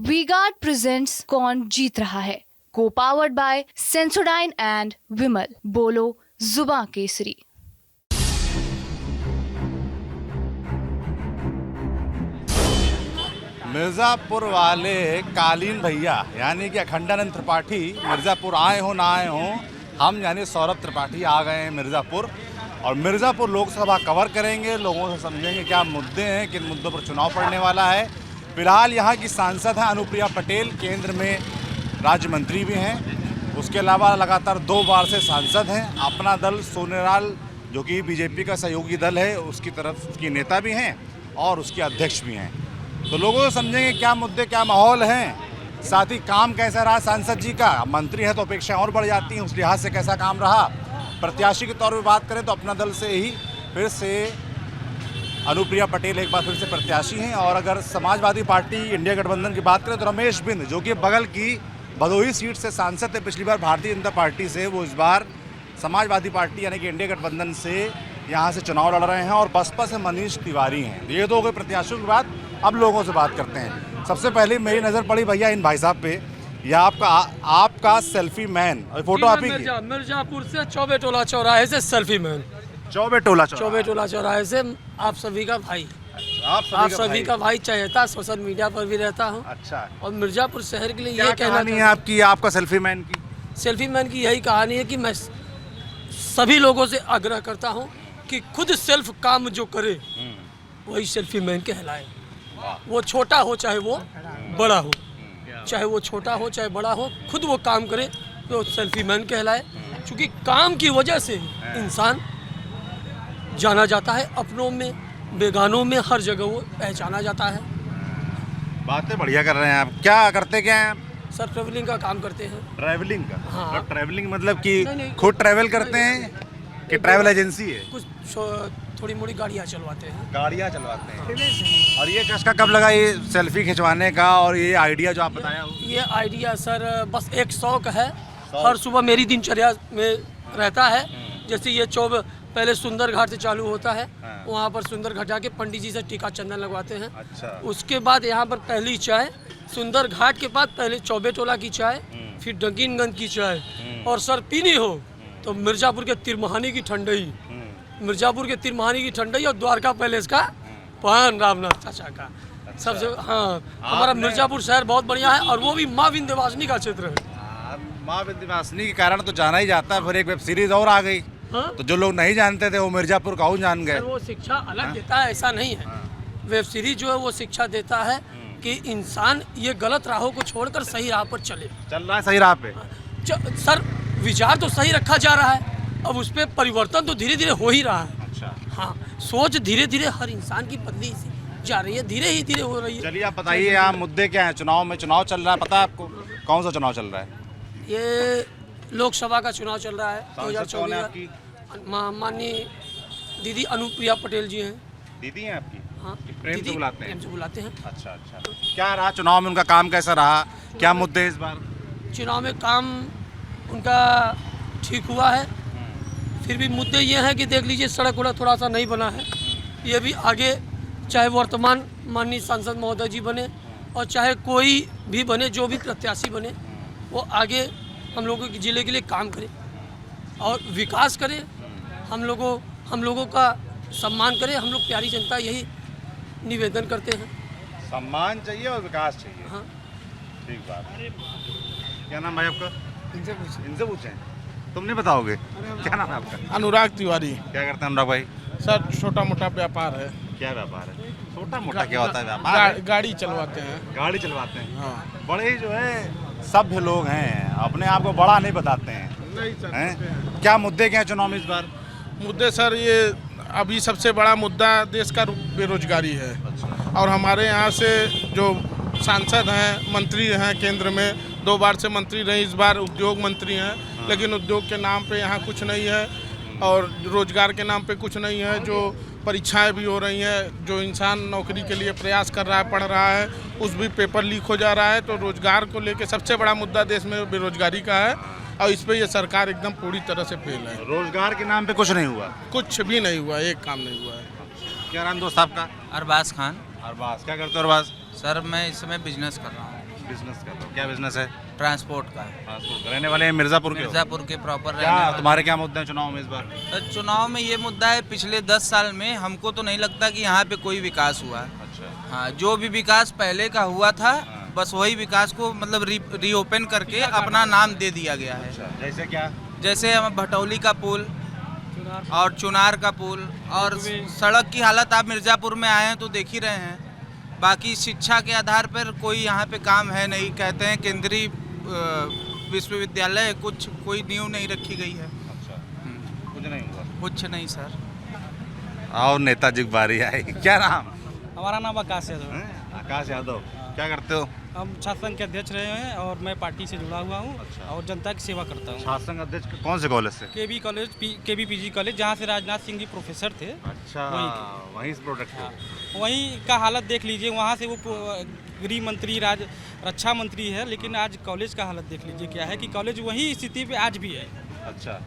V-Guard presents कौन जीत रहा है, को पावर्ड बाय सेंसोडाइन एंड विमल। बोलो जुबां केसरी। मिर्ज़ापुर वाले कालीन भैया यानी कि अखंडानंद त्रिपाठी मिर्ज़ापुर आए हो ना आए हो, हम यानी सौरभ त्रिपाठी आ गए हैं मिर्ज़ापुर और मिर्ज़ापुर लोकसभा कवर करेंगे। लोगों से समझेंगे क्या मुद्दे हैं, किन मुद्दों पर चुनाव पड़ने वाला है। फिलहाल यहाँ की सांसद हैं अनुप्रिया पटेल, केंद्र में राज्य मंत्री भी हैं। उसके अलावा लगातार 2 बार से सांसद हैं। अपना दल सोनेराल जो कि बीजेपी का सहयोगी दल है, उसकी तरफ उसकी नेता भी हैं और उसके अध्यक्ष भी हैं। तो लोगों से समझेंगे क्या मुद्दे, क्या माहौल हैं, साथ ही काम कैसा रहा सांसद जी का। मंत्री है तो अपेक्षाएं और बढ़ जाती हैं, उस लिहाज से कैसा काम रहा। प्रत्याशी के तौर पर बात करें तो अपना दल से ही फिर से अनुप्रिया पटेल एक बार फिर से प्रत्याशी हैं। और अगर समाजवादी पार्टी इंडिया गठबंधन की बात करें तो रमेश बिंद जो कि बगल की भदोही सीट से सांसद थे पिछली बार भारतीय जनता पार्टी से, वो इस बार समाजवादी पार्टी यानी कि इंडिया गठबंधन से यहाँ से चुनाव लड़ रहे हैं। और बसपा से मनीष तिवारी हैं। ये 2 प्रत्याशियों की बात। अब लोगों से बात करते हैं। सबसे पहले मेरी नज़र पड़ी भैया इन भाई साहब पे, या आपका सेल्फी मैन और फोटो आप ही की। मिर्जापुर से चौबे टोला चौराहे से सेल्फी मैन, चौबे टोला चौराहे से आप सभी का भाई, आप सभी का भाई चाहता, सोशल मीडिया पर भी रहता हूँ। अच्छा। और मिर्जापुर शहर के लिए क्या ये कहना है आपकी, आपका सेल्फी मैन की? सेल्फी मैन की यही कहानी है कि मैं सभी लोगों से आग्रह करता हूँ कि खुद सेल्फ काम जो करे वही सेल्फी मैन कहलाए। वो छोटा हो चाहे वो बड़ा हो, चाहे वो छोटा हो चाहे बड़ा हो, खुद वो काम करे तो सेल्फी मैन कहलाए। क्योंकि काम की वजह से इंसान जाना जाता है, अपनों में बेगानों में हर जगह वो पहचाना जाता है। बातें बढ़िया कर रहे हैं आप। क्या करते क्या हैं आप? सर ट्रेवलिंग का काम करते हैं। ट्रैवलिंग का? हाँ। ट्रैवलिंग मतलब कि नहीं, खुद ट्रैवल करते हैं कि ट्रैवल एजेंसी है? कुछ थोड़ी मोड़ी गाड़ियाँ चलवाते हैं। गाड़ियाँ चलवाते हैं। और ये चस्का कब लगा ये सेल्फी खिंचवाने का और ये आइडिया जो आप बताया हो? ये आइडिया सर बस एक शौक है, हर सुबह मेरी दिनचर्या में रहता है। जैसे ये पहले सुंदर घाट से चालू होता है। हाँ। वहाँ पर सुंदर घाट जाके पंडित जी से टीका चंदन लगवाते हैं। अच्छा। उसके बाद यहाँ पर पहली चाय, सुंदर घाट के बाद पहले चौबे टोला की चाय, फिर डंकीनगंज की चाय, और सर पीनी हो तो मिर्जापुर के तिरमहानी की ठंडई, मिर्जापुर के तिरमहानी की ठंडई और द्वारका पैलेस का पान रामनाथ चाचा का। सबसे हाँ, हमारा मिर्जापुर शहर बहुत बढ़िया है और वो भी माँ विंध्यवासिनी का क्षेत्र है। माँ विंध्यवासिनी के कारण तो जाना ही जाता है। फिर एक वेब सीरीज और आ गई। हाँ? तो जो लोग नहीं जानते थे वो मिर्जापुर का जान गए। वो शिक्षा अलग देता है, ऐसा नहीं है। वेब सीरीज जो है वो शिक्षा देता है कि इंसान ये गलत राहों को छोड़कर सही राह पर चले। चल रहा है सही राह पे। सर विचार तो सही रखा जा रहा है, अब उस पर परिवर्तन तो धीरे धीरे हो ही रहा है। अच्छा। हाँ, सोच धीरे धीरे हर इंसान की बदली जा रही है, धीरे ही धीरे हो रही है। चलिए आप बताइए यहाँ मुद्दे क्या हैं? चुनाव में चुनाव चल रहा है, पता है आपको? कौन सा चुनाव चल रहा है? ये लोकसभा का चुनाव चल रहा है 2024। माननीय दीदी अनुप्रिया पटेल जी हैं। दीदी हैं आपकी? हाँ, प्रेम से बुलाते हैं? प्रेम से बुलाते हैं। अच्छा अच्छा। क्या रहा चुनाव में उनका काम, कैसा रहा, क्या मुद्दे इस बार? चुनाव में काम उनका ठीक हुआ है। फिर भी मुद्दे ये हैं कि देख लीजिए सड़क वड़क थोड़ा सा नहीं बना है। ये भी आगे चाहे वर्तमान माननीय सांसद महोदय जी बने और चाहे कोई भी बने, जो भी प्रत्याशी बने, वो आगे हम लोगों के ज़िले के लिए काम करे और विकास करे। हम लोगों का सम्मान करे। हम लोग प्यारी जनता यही निवेदन करते हैं। सम्मान चाहिए और विकास चाहिए। हाँ, ठीक बात। क्या नाम भाई आपका? इनसे पूछें, तुम नहीं बताओगे? क्या नाम है आपका? अनुराग तिवारी। क्या करते हैं अनुराग भाई? सर छोटा मोटा व्यापार है। क्या व्यापार है? छोटा मोटा क्या होता है व्यापार? गाड़ी चलवाते हैं। गाड़ी चलवाते हैं। हाँ। बड़े जो है सभ्य लोग हैं, अपने आप को बड़ा नहीं बताते हैं। नहीं सर। हैं? क्या मुद्दे क्या हैं चुनाव में इस बार? मुद्दे सर ये अभी सबसे बड़ा मुद्दा देश का बेरोजगारी है। अच्छा। और हमारे यहाँ से जो सांसद हैं, मंत्री हैं, केंद्र में 2 बार से मंत्री रहे, इस बार उद्योग मंत्री हैं। हाँ। लेकिन उद्योग के नाम पे यहाँ कुछ नहीं है और रोजगार के नाम पे कुछ नहीं है। जो परीक्षाएं भी हो रही हैं, जो इंसान नौकरी के लिए प्रयास कर रहा है, पढ़ रहा है, उस भी पेपर लीक हो जा रहा है। तो रोजगार को लेके सबसे बड़ा मुद्दा देश में बेरोजगारी का है और इस पे ये सरकार एकदम पूरी तरह से फेल है। रोजगार के नाम पे कुछ नहीं हुआ? कुछ भी नहीं हुआ, एक काम नहीं हुआ है। क्या नाम दोस्त आपका? अरबाज खान। अरबाज, क्या करते हो अरबाज? सर मैं इस समय बिजनेस कर रहा हूँ। बिजनेस कर रहे हो, क्या बिजनेस है? ट्रांसपोर्ट का। ट्रांसपोर्ट का। रहने वाले हैं मिर्ज़ापुर के हो? मिर्ज़ापुर के प्रॉपर रहने क्या वाले। तुम्हारे क्या मुद्दे हैं चुनाव में इस बार? तो चुनाव में ये मुद्दा है, पिछले 10 साल में हमको तो नहीं लगता कि यहाँ पे कोई विकास हुआ है। अच्छा। हाँ, जो भी विकास पहले का हुआ था बस वही विकास को मतलब रीओपन करके अपना नाम दे दिया गया है। जैसे क्या? जैसे हम भटौली का पुल और चुनार का पुल, और सड़क की हालत आप मिर्ज़ापुर में आए हैं तो देख ही रहे हैं। बाकी शिक्षा के आधार पर कोई यहाँ पे काम है नहीं। कहते हैं केंद्रीय विश्वविद्यालय, कोई नींव नहीं रखी गई है। अच्छा, कुछ नहीं हुआ? कुछ नहीं सर। और नेताजी की बारी आई। क्या नाम? हमारा नाम आकाश यादव है। आकाश यादव। क्या करते हो? हम छात्र संघ के अध्यक्ष रहे हैं और मैं पार्टी से जुड़ा हुआ हूँ। अच्छा। और जनता की सेवा करता हूँ। छात्र संघ अध्यक्ष कौन से कॉलेज से? केबी कॉलेज, केबी पीजी कॉलेज, जहाँ से राजनाथ सिंह जी प्रोफेसर थे। अच्छा, वहीं से प्रोडक्ट हाँ, वहीं का हालत देख लीजिए। वहाँ से वो गृह मंत्री, रक्षा मंत्री है, लेकिन आज कॉलेज का हालत देख लीजिए क्या है कि कॉलेज वही स्थिति पे आज भी है। अच्छा।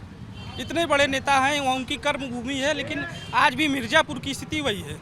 इतने बड़े नेता हैं, वहाँ उनकी कर्मभूमि है, लेकिन आज भी मिर्ज़ापुर की स्थिति वही है।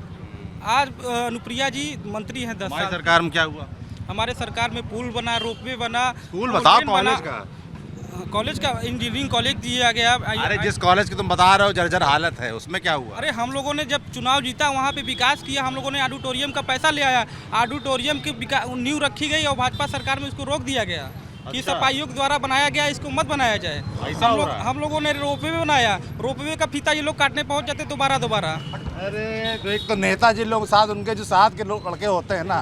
आज अनुप्रिया जी मंत्री हैं 10 साल। सरकार में क्या हुआ? हमारे सरकार में पुल बना, रोपवे बना। स्कूल बताओ कॉलेज का। कॉलेज का इंजीनियरिंग कॉलेज दिया गया। अरे जिस कॉलेज की तुम बता रहे हो जर्जर हालत है, उसमें क्या हुआ? अरे हम लोगों ने जब चुनाव जीता वहाँ पे विकास किया। हम लोगों ने ऑडिटोरियम का पैसा ले आया, ऑडिटोरियम की नींव रखी गई और भाजपा सरकार में इसको रोक दिया गया कि अच्छा। सपा आयोग द्वारा बनाया गया, इसको मत बनाया जाए। ऐसा हो रहा है? हम लोगों ने रोपवे बनाया, रोपवे का फीता ये लोग काटने पहुँच जाते दोबारा। अरे तो एक तो नेताजी लोग साथ, उनके जो साथ के लोग लड़के होते हैं ना,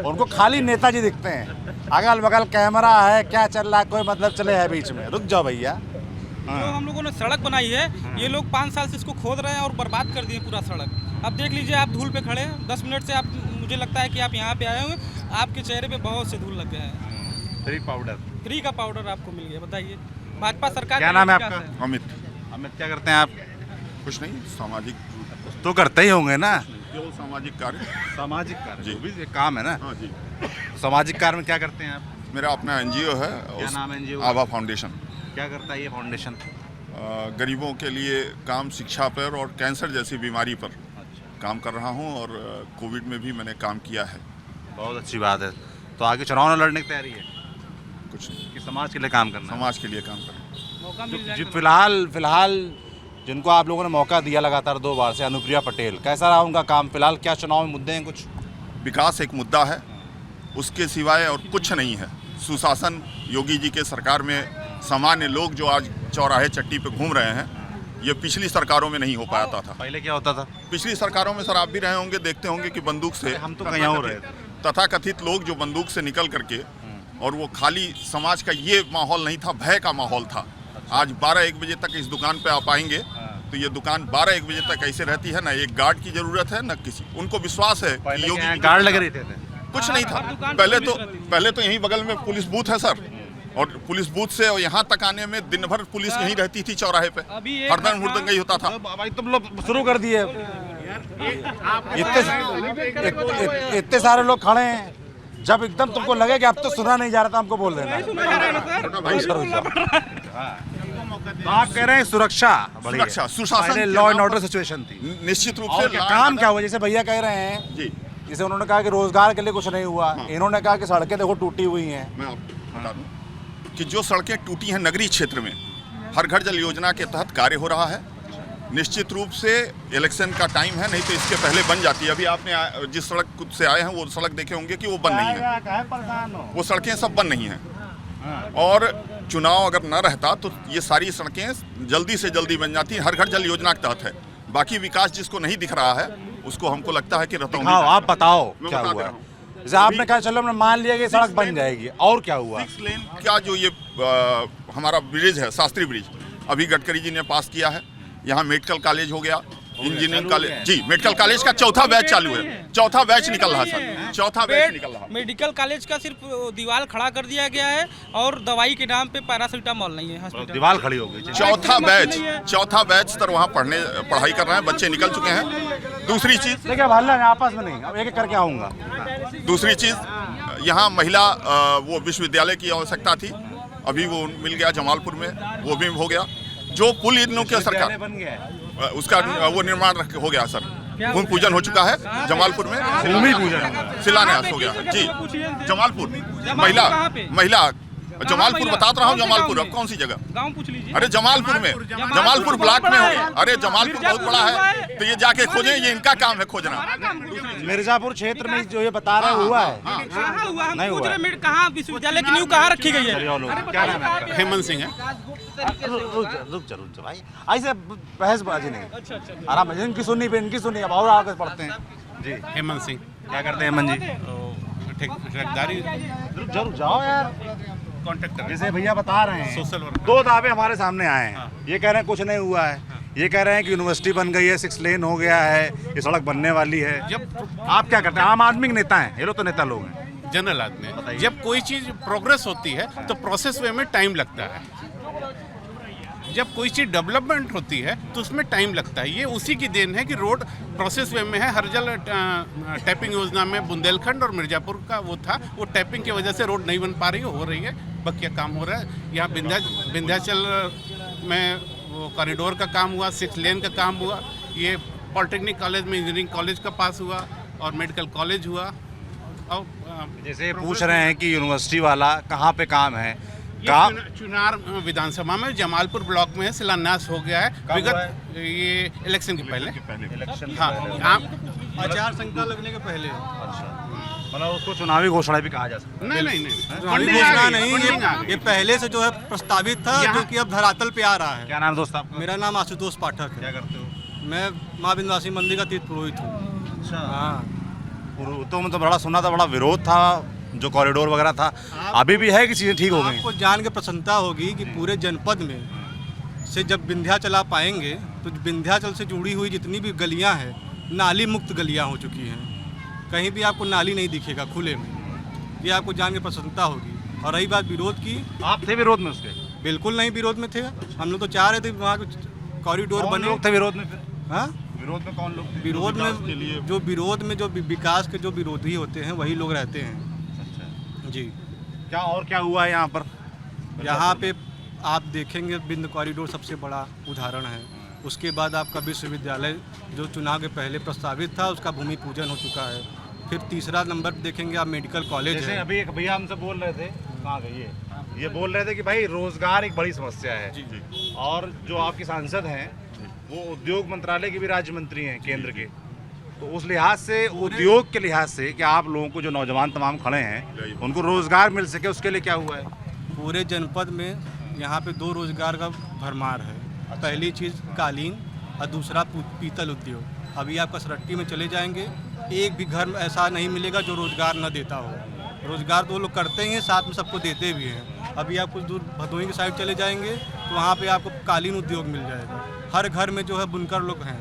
उनको खाली नेताजी दिखते हैं। अगल बगल कैमरा है, क्या चल रहा है कोई मतलब चले है बीच में। रुक जाओ भैया। जो हम लोगों ने सड़क बनाई है, ये लोग 5 साल से इसको खोद रहे हैं और बर्बाद कर दिए पूरा सड़क। अब देख लीजिए, आप धूल पे खड़े हैं, 10 मिनट से आप, मुझे लगता है कि आप यहाँ पे आए होंगे, आपके चेहरे पे बहुत से धूल लग गए हैं। फ्री का पाउडर आपको मिल गया। बताइए, भाजपा सरकार क्या नाम है आपका? अमित। अमित, क्या करते हैं आप? कुछ नहीं, सामाजिक तो करते ही होंगे ना। केवल सामाजिक कार्य। सामाजिक कार्य जी। जो भी एक काम है ना। हाँ जी। सामाजिक कार्य में क्या करते हैं आप? मेरा अपना एनजीओ है। क्या नाम है एनजीओ? आभा फाउंडेशन। क्या करता है ये फाउंडेशन? गरीबों के लिए काम, शिक्षा पर और कैंसर जैसी बीमारी पर काम कर रहा हूँ, और कोविड में भी मैंने काम किया है। बहुत अच्छी बात है। तो आगे चुनाव में लड़ने की तैयारी है? कुछ नहीं, कि समाज के लिए काम करना है? समाज के लिए काम करें। मौका मिल जी, जाएगा। फिलहाल जिनको आप लोगों ने मौका दिया लगातार 2 बार से, अनुप्रिया पटेल, कैसा रहा उनका काम? फिलहाल क्या चुनाव में मुद्दे हैं कुछ? विकास एक मुद्दा है, उसके सिवाय और कुछ नहीं है। सुशासन योगी जी के सरकार में सामान्य लोग जो आज चौराहे चट्टी पे घूम रहे हैं, ये पिछली सरकारों में नहीं हो पाता था। पहले क्या होता था? पिछली सरकारों में सर आप भी रहे होंगे, देखते होंगे कि बंदूक से, हम तो कहीं हो रहे थे। तथाकथित लोग जो बंदूक से निकल करके, और वो खाली समाज का ये माहौल नहीं था, भय का माहौल था। आज 12-1 बजे तक इस दुकान पे आप आएंगे तो ये दुकान 12-1 बजे तक ऐसे रहती है ना, एक गार्ड की जरूरत है न किसी, उनको विश्वास है कि योगी जी गार्ड लग रहे थे। कुछ नहीं था। हर दुकान पहले तो यहीं बगल में पुलिस बूथ है सर, और पुलिस बूथ से और यहाँ तक आने में दिन भर पुलिस यहीं रहती थी चौराहे पे, अभी एक हरदम घटना- हुड़दंग ही होता था। भाई तुम लोग शुरू कर दिए। इतने सारे लोग खड़े हैं, जब एकदम तुमको लगे कि अब तो सुना नहीं जा रहा था, हमको बोल देना। तो आप कह रहे हैं सुरक्षा बढ़ी है। सुरक्षा, सुशासन पहले के लॉ एंड नाम ऑर्डर पर- सिचुएशन थी। निश्चित रूप और से क्या काम क्या हुआ? जैसे भैया कह रहे हैं, जी, जैसे उन्होंने कहा कि रोजगार के लिए कुछ नहीं हुआ, इन्होंने कहा कि सड़कें देखो टूटी हुई हैं। मैं आपको बता दूं कि जो सड़कें टूटी हैं नगरीय क्षेत्र में, हर घर जल योजना के तहत कार्य हो रहा है। निश्चित रूप से इलेक्शन का टाइम है, नहीं तो इसके पहले बन जाती है। अभी आपने जिस सड़क से आए हैं वो सड़क देखे होंगे कि वो बन नहीं है, वो सड़कें सब बन नहीं हैं। और चुनाव अगर न रहता तो ये सारी सड़कें जल्दी से जल्दी बन जाती। हर घर जल योजना के तहत है। बाकी विकास जिसको नहीं दिख रहा है उसको हमको लगता है कि रतौंधी हाँ, आप बताओ मैं क्या बता दे हुआ? रहा हूं। जैसे आपने कहा चलो हमने मान लिया कि सड़क बन जाएगी, और क्या हुआ? 6 लेन का जो ये हमारा ब्रिज है, शास्त्री ब्रिज, अभी गडकरी जी ने पास किया है। यहाँ मेडिकल कॉलेज हो गया, इंजीनियरिंग कॉलेज, जी मेडिकल कॉलेज का 4था बैच चालू है। 4था बैच निकल रहा सर, 4था बैच निकल रहा। मेडिकल कॉलेज का सिर्फ दीवार खड़ा कर दिया गया है और दवाई के नाम पे पैरासीटामोल नहीं है हॉस्पिटल। दीवार खड़ी हो गई। चौथा बैच सर वहाँ पढ़ाई कर रहे हैं, बच्चे निकल चुके हैं। दूसरी चीज देखिए भाला आपस में नहीं, अब एक एक करके आऊंगा। दूसरी चीज यहाँ महिला वो विश्वविद्यालय की आवश्यकता थी, अभी वो मिल गया जमालपुर में, वो भी हो गया। जो पुल इन लोगों की सरकार बन गया है। उसका वो निर्माण हो गया सर। भूमि पूजन हो चुका है जमालपुर में। भूमि पूजन शिलान्यास हो गया है जी। जमालपुर महिला जमालपुर बता रहा हूँ, जमालपुर। अब कौन सी जगह? गाँव पूछ लीजिए। अरे जमालपुर में, जमालपुर ब्लॉक में हो। अरे जमालपुर बहुत बड़ा है, तो ये जाके खोजें, ये इनका काम है खोजना। मिर्जापुर क्षेत्र में जो ये बता रहे हुआ है कहाँ हुआ? हम नहीं पूछ हुआ। रहे हैं, कहाँ विश्वविद्यालय की नींव कहाँ रखी गई है? क्या नाम है आपका? हेमंत सिंह है। रुक जा भाई, ऐसे बहसबाजी नहीं। आराम से, इनकी सुनी पे इनकी सुनी, अब और आगे पढ़ते हैं जी। हेमंत सिंह क्या करते हैं हेमंत जी? ठेकेदारी जरूर जाओ यार। कॉन्ट्रैक्टर जैसे भैया बता रहे हैं, सोशल वर्क। दो दावे हमारे सामने आए हैं। ये कह रहे हैं कुछ नहीं हुआ है, ये कह रहे हैं कि यूनिवर्सिटी बन गई है, 6 लेन हो गया है, ये सड़क बनने वाली है। आप क्या करते हैं? आम आदमी के नेता हैं ये लोग, तो नेता लोग हैं। जनरल आदमी है। जब कोई चीज प्रोग्रेस होती है तो प्रोसेस वे में टाइम लगता है। जब कोई चीज डेवलपमेंट होती है तो उसमें टाइम लगता है। ये उसी की देन है कि रोड प्रोसेस वे में है। हरजल टैपिंग योजना में बुंदेलखंड और मिर्जापुर का वो था, वो टैपिंग की वजह से रोड नहीं बन पा रही हो रही है, बकिया काम हो रहा है। यहाँ विंध्याचल में वो कॉरिडोर का काम हुआ, 6 लेन का काम हुआ। ये पॉलिटेक्निक कॉलेज में इंजीनियरिंग कॉलेज का पास हुआ और मेडिकल कॉलेज हुआ। और जैसे पूछ रहे हैं कि यूनिवर्सिटी वाला कहाँ पे काम है? ये चुनार विधानसभा में जमालपुर ब्लॉक में शिलान्यास हो गया है विगत ये इलेक्शन के पहले। हाँ, आचार संहिता लगने के पहले। मतलब उसको चुनावी घोषणा भी कहा जा सकता है। नहीं घोषणा नहीं, ये पहले से जो है प्रस्तावित था, जो कि अब धरातल पे आ रहा है। क्या नाम दोस्त आपका? मेरा नाम आशुतोष पाठक है। क्या करते हो? मैं माँ विंध्यवासिनी मंदिर का तीर्थ पुरोहित हूँ। अच्छा। हाँ, तो मतलब बड़ा सुना था, बड़ा विरोध था जो कॉरिडोर वगैरह था। अभी भी है कि चीजें ठीक हो गई? आपको जान के प्रसन्नता होगी कि पूरे जनपद में से जब विंध्याचल आप आएंगे तो विंध्याचल से जुड़ी हुई जितनी भी गलियां हैं, नाली मुक्त गलियां हो चुकी हैं। कहीं भी आपको नाली नहीं दिखेगा खुले में। ये आपको जान के प्रसन्नता होगी। और रही बात विरोध की, आप थे विरोध में उसके? बिल्कुल नहीं विरोध में थे। हम लोग तो चाह रहे थे वहाँ कॉरिडोर बने। लोग थे विरोध में? हाँ, विरोध में कौन लोग थे? विरोध में जो विकास के जो विरोधी होते हैं वही लोग रहते हैं जी। क्या और क्या हुआ है यहाँ पर? यहाँ पे आप देखेंगे बिंद कॉरिडोर सबसे बड़ा उदाहरण है। उसके बाद आपका विश्वविद्यालय जो चुनाव के पहले प्रस्तावित था, उसका भूमि पूजन हो चुका है। फिर तीसरा नंबर देखेंगे आप मेडिकल कॉलेज जैसे है। अभी एक भैया हमसे बोल रहे थे, कहाँ गए ये बोल रहे थे कि भाई रोजगार एक बड़ी समस्या है जी। और जो आपके सांसद हैं वो उद्योग मंत्रालय के भी राज्य मंत्री हैं केंद्र के, तो उस लिहाज से, उद्योग के लिहाज से, कि आप लोगों को जो नौजवान तमाम खड़े हैं उनको रोजगार मिल सके, उसके लिए क्या हुआ है? पूरे जनपद में यहाँ पे 2 रोजगार का भरमार है। पहली चीज़ कालीन और दूसरा पीतल उद्योग। अभी आप कसरट्टी में चले जाएंगे, एक भी घर ऐसा नहीं मिलेगा जो रोजगार न देता हो। रोजगार तो वो लोग करते ही हैं, साथ में सबको देते भी हैं। अभी आप कुछ दूर भदोही की साइड चले जाएंगे तो वहाँ पे आपको कालीन उद्योग मिल जाएगा। हर घर में जो है बुनकर लोग हैं।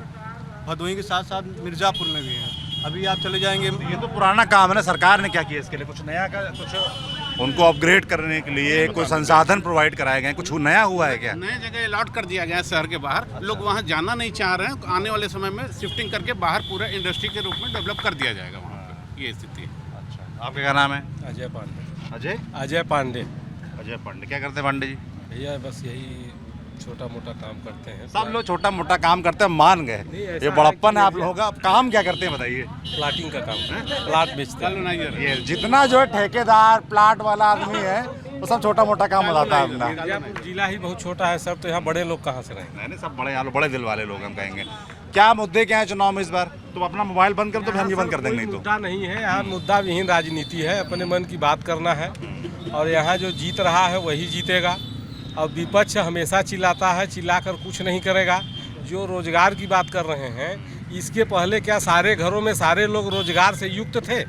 भदोही के साथ साथ मिर्ज़ापुर में भी हैं। अभी आप चले जाएंगे। ये तो पुराना काम है ना, सरकार ने क्या किया इसके लिए? कुछ नया का, कुछ उनको अपग्रेड करने के लिए कोई संसाधन प्रोवाइड कराए गए, कुछ नया हुआ है क्या? नए जगह अलॉट कर दिया गया है शहर के बाहर। लोग वहाँ जाना नहीं चाह रहे हैं। आने वाले समय में शिफ्टिंग करके बाहर पूरा इंडस्ट्री के रूप में डेवलप कर दिया जाएगा वहाँ पर। ये स्थिति है। अच्छा, आपका क्या नाम है? अजय पांडे। अजय पांडे। अजय पांडे क्या करते हैं पांडे जी? भैया बस यही छोटा मोटा काम करते हैं। सब लोग छोटा मोटा काम करते हैं, मान गए। ये बड़प्पन है आप लोगों का। अब काम क्या करते हैं बताइए? प्लाटिंग का काम है, प्लाट बेचते हैं। ये जितना जो है ठेकेदार प्लाट वाला आदमी है वो सब छोटा मोटा काम बताता है अपना। मिर्जापुर जिला ही बहुत छोटा है सब, तो यहाँ बड़े लोग कहाँ से रहेंगे? नहीं, सब बड़े बड़े दिल वाले लोग हम कहेंगे। क्या मुद्दे क्या है चुनाव में इस बार? तो अपना मोबाइल बंद कर दो, हम ये बंद कर देंगे। नहीं तो मुद्दा नहीं है यहाँ, मुद्दा विहीन राजनीति है। अपने मन की बात करना है और यहाँ जो जीत रहा है वही जीतेगा। और विपक्ष हमेशा चिल्लाता है, चिल्लाकर कुछ नहीं करेगा। जो रोजगार की बात कर रहे हैं, इसके पहले क्या सारे घरों में सारे लोग रोजगार से युक्त थे?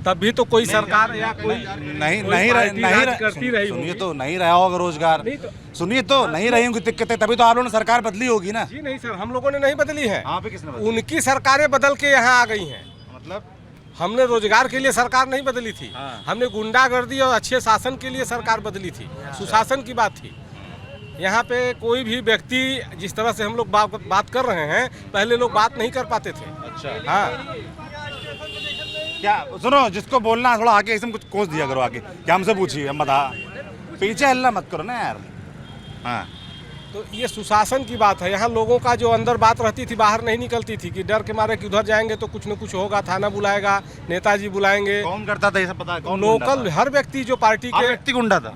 तब भी तो कोई सरकार या कोई नहीं करती रही। सुनिए तो नहीं रहा होगा रोजगार। सुनिए तो नहीं रही होंगी दिक्कतें, तभी तो आप लोगों ने सरकार बदली होगी ना। जी नहीं सर, हम लोगों ने नहीं बदली है। हाँ, पे किसने बदली? उनकी सरकारें बदल के यहाँ आ गई हैं। मतलब हमने रोजगार के लिए सरकार नहीं बदली थी। हाँ। हमने गुंडागर्दी और अच्छे शासन के लिए सरकार बदली थी। सुशासन की बात थी। यहाँ पे कोई भी व्यक्ति जिस तरह से हम लोग बात कर रहे हैं, पहले लोग बात नहीं कर पाते थे। अच्छा, हाँ, क्या सुनो, जिसको बोलना है थोड़ा आगे एकदम कुछ कोस दिया करो आगे। क्या हमसे पूछिए, हम बता। पीछे हल्ला मत करो ना यार। हाँ, तो ये सुशासन की बात है। यहाँ लोगों का जो अंदर बात रहती थी बाहर नहीं निकलती थी कि डर के मारे कि उधर जाएंगे तो कुछ न कुछ होगा, थाना बुलाएगा, नेताजी बुलाएंगे। कौन करता था ये सब पता है? कौन लोकल हर व्यक्ति जो पार्टी के व्यक्ति गुंडा था?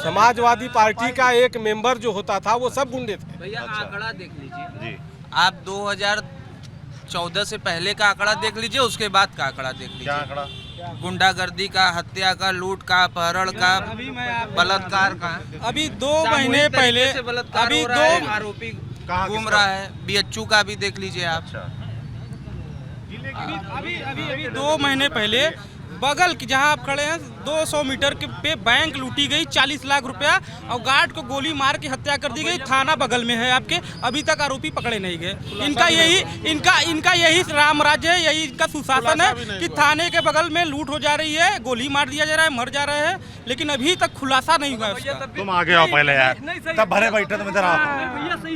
समाजवादी पार्टी का एक मेंबर जो होता था वो सब गुंडे थे। भैया आंकड़ा देख लीजिए जी। आप 2014 से पहले का आंकड़ा देख लीजिए, उसके बाद का आंकड़ा देख क्या लीजिए। आंकड़ा? गुंडागर्दी का, हत्या का, लूट का, अपहरण का, बलात्कार का। अभी 2 महीने पहले अभी आरोपी घूम रहा है। बीएचयू का भी देख लीजिए आप। अभी 2 महीने पहले बगल की जहां आप खड़े हैं 200 मीटर के पे बैंक लूटी गई 40 लाख रुपया और गार्ड को गोली मार के हत्या कर दी गई। थाना बगल में है आपके, अभी तक आरोपी पकड़े नहीं गए। इनका यही राम राज्य है, यही इनका सुशासन है कि थाने के बगल में लूट हो जा रही है, गोली मार दिया जा रहा है, मर जा रहे हैं, लेकिन अभी तक खुलासा नहीं हुआ उसका। तुम आगे आओ पहले यार, तब भरे बैठे तुम इधर आओ।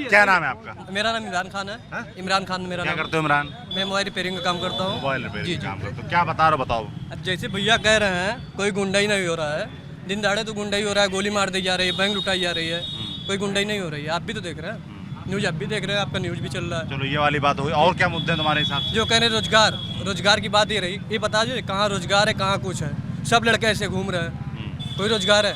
क्या नाम है आपका? मेरा नाम इमरान खान है। इमरान खान मेरा क्या नाम। करते हो इमरान? मैं मोबाइल रिपेयरिंग का काम करता हूँ। मोबाइल रिपेयरिंग काम करते हो, क्या बता रहे हो बताओ। अब जैसे भैया कह रहे हैं कोई गुंडाई नहीं हो रहा है, दिन दहाड़े तो गुंडाई हो रहा है, गोली मार दी जा रही है, बैंक लुटाई जा रही है, कोई गुंडाई नहीं हो रही है। आप भी तो देख रहे हैं, न्यूज़ आप भी देख रहे हैं, आपका न्यूज़ भी चल रहा है। चलो ये वाली बात हुई, और क्या मुद्दे हैं तुम्हारे हिसाब से? जो कह रहे रोजगार की बात ये रही, ये बता दीजिए कहाँ रोजगार है, कहाँ कुछ है। सब लड़के ऐसे घूम रहे हैं, कोई रोजगार है?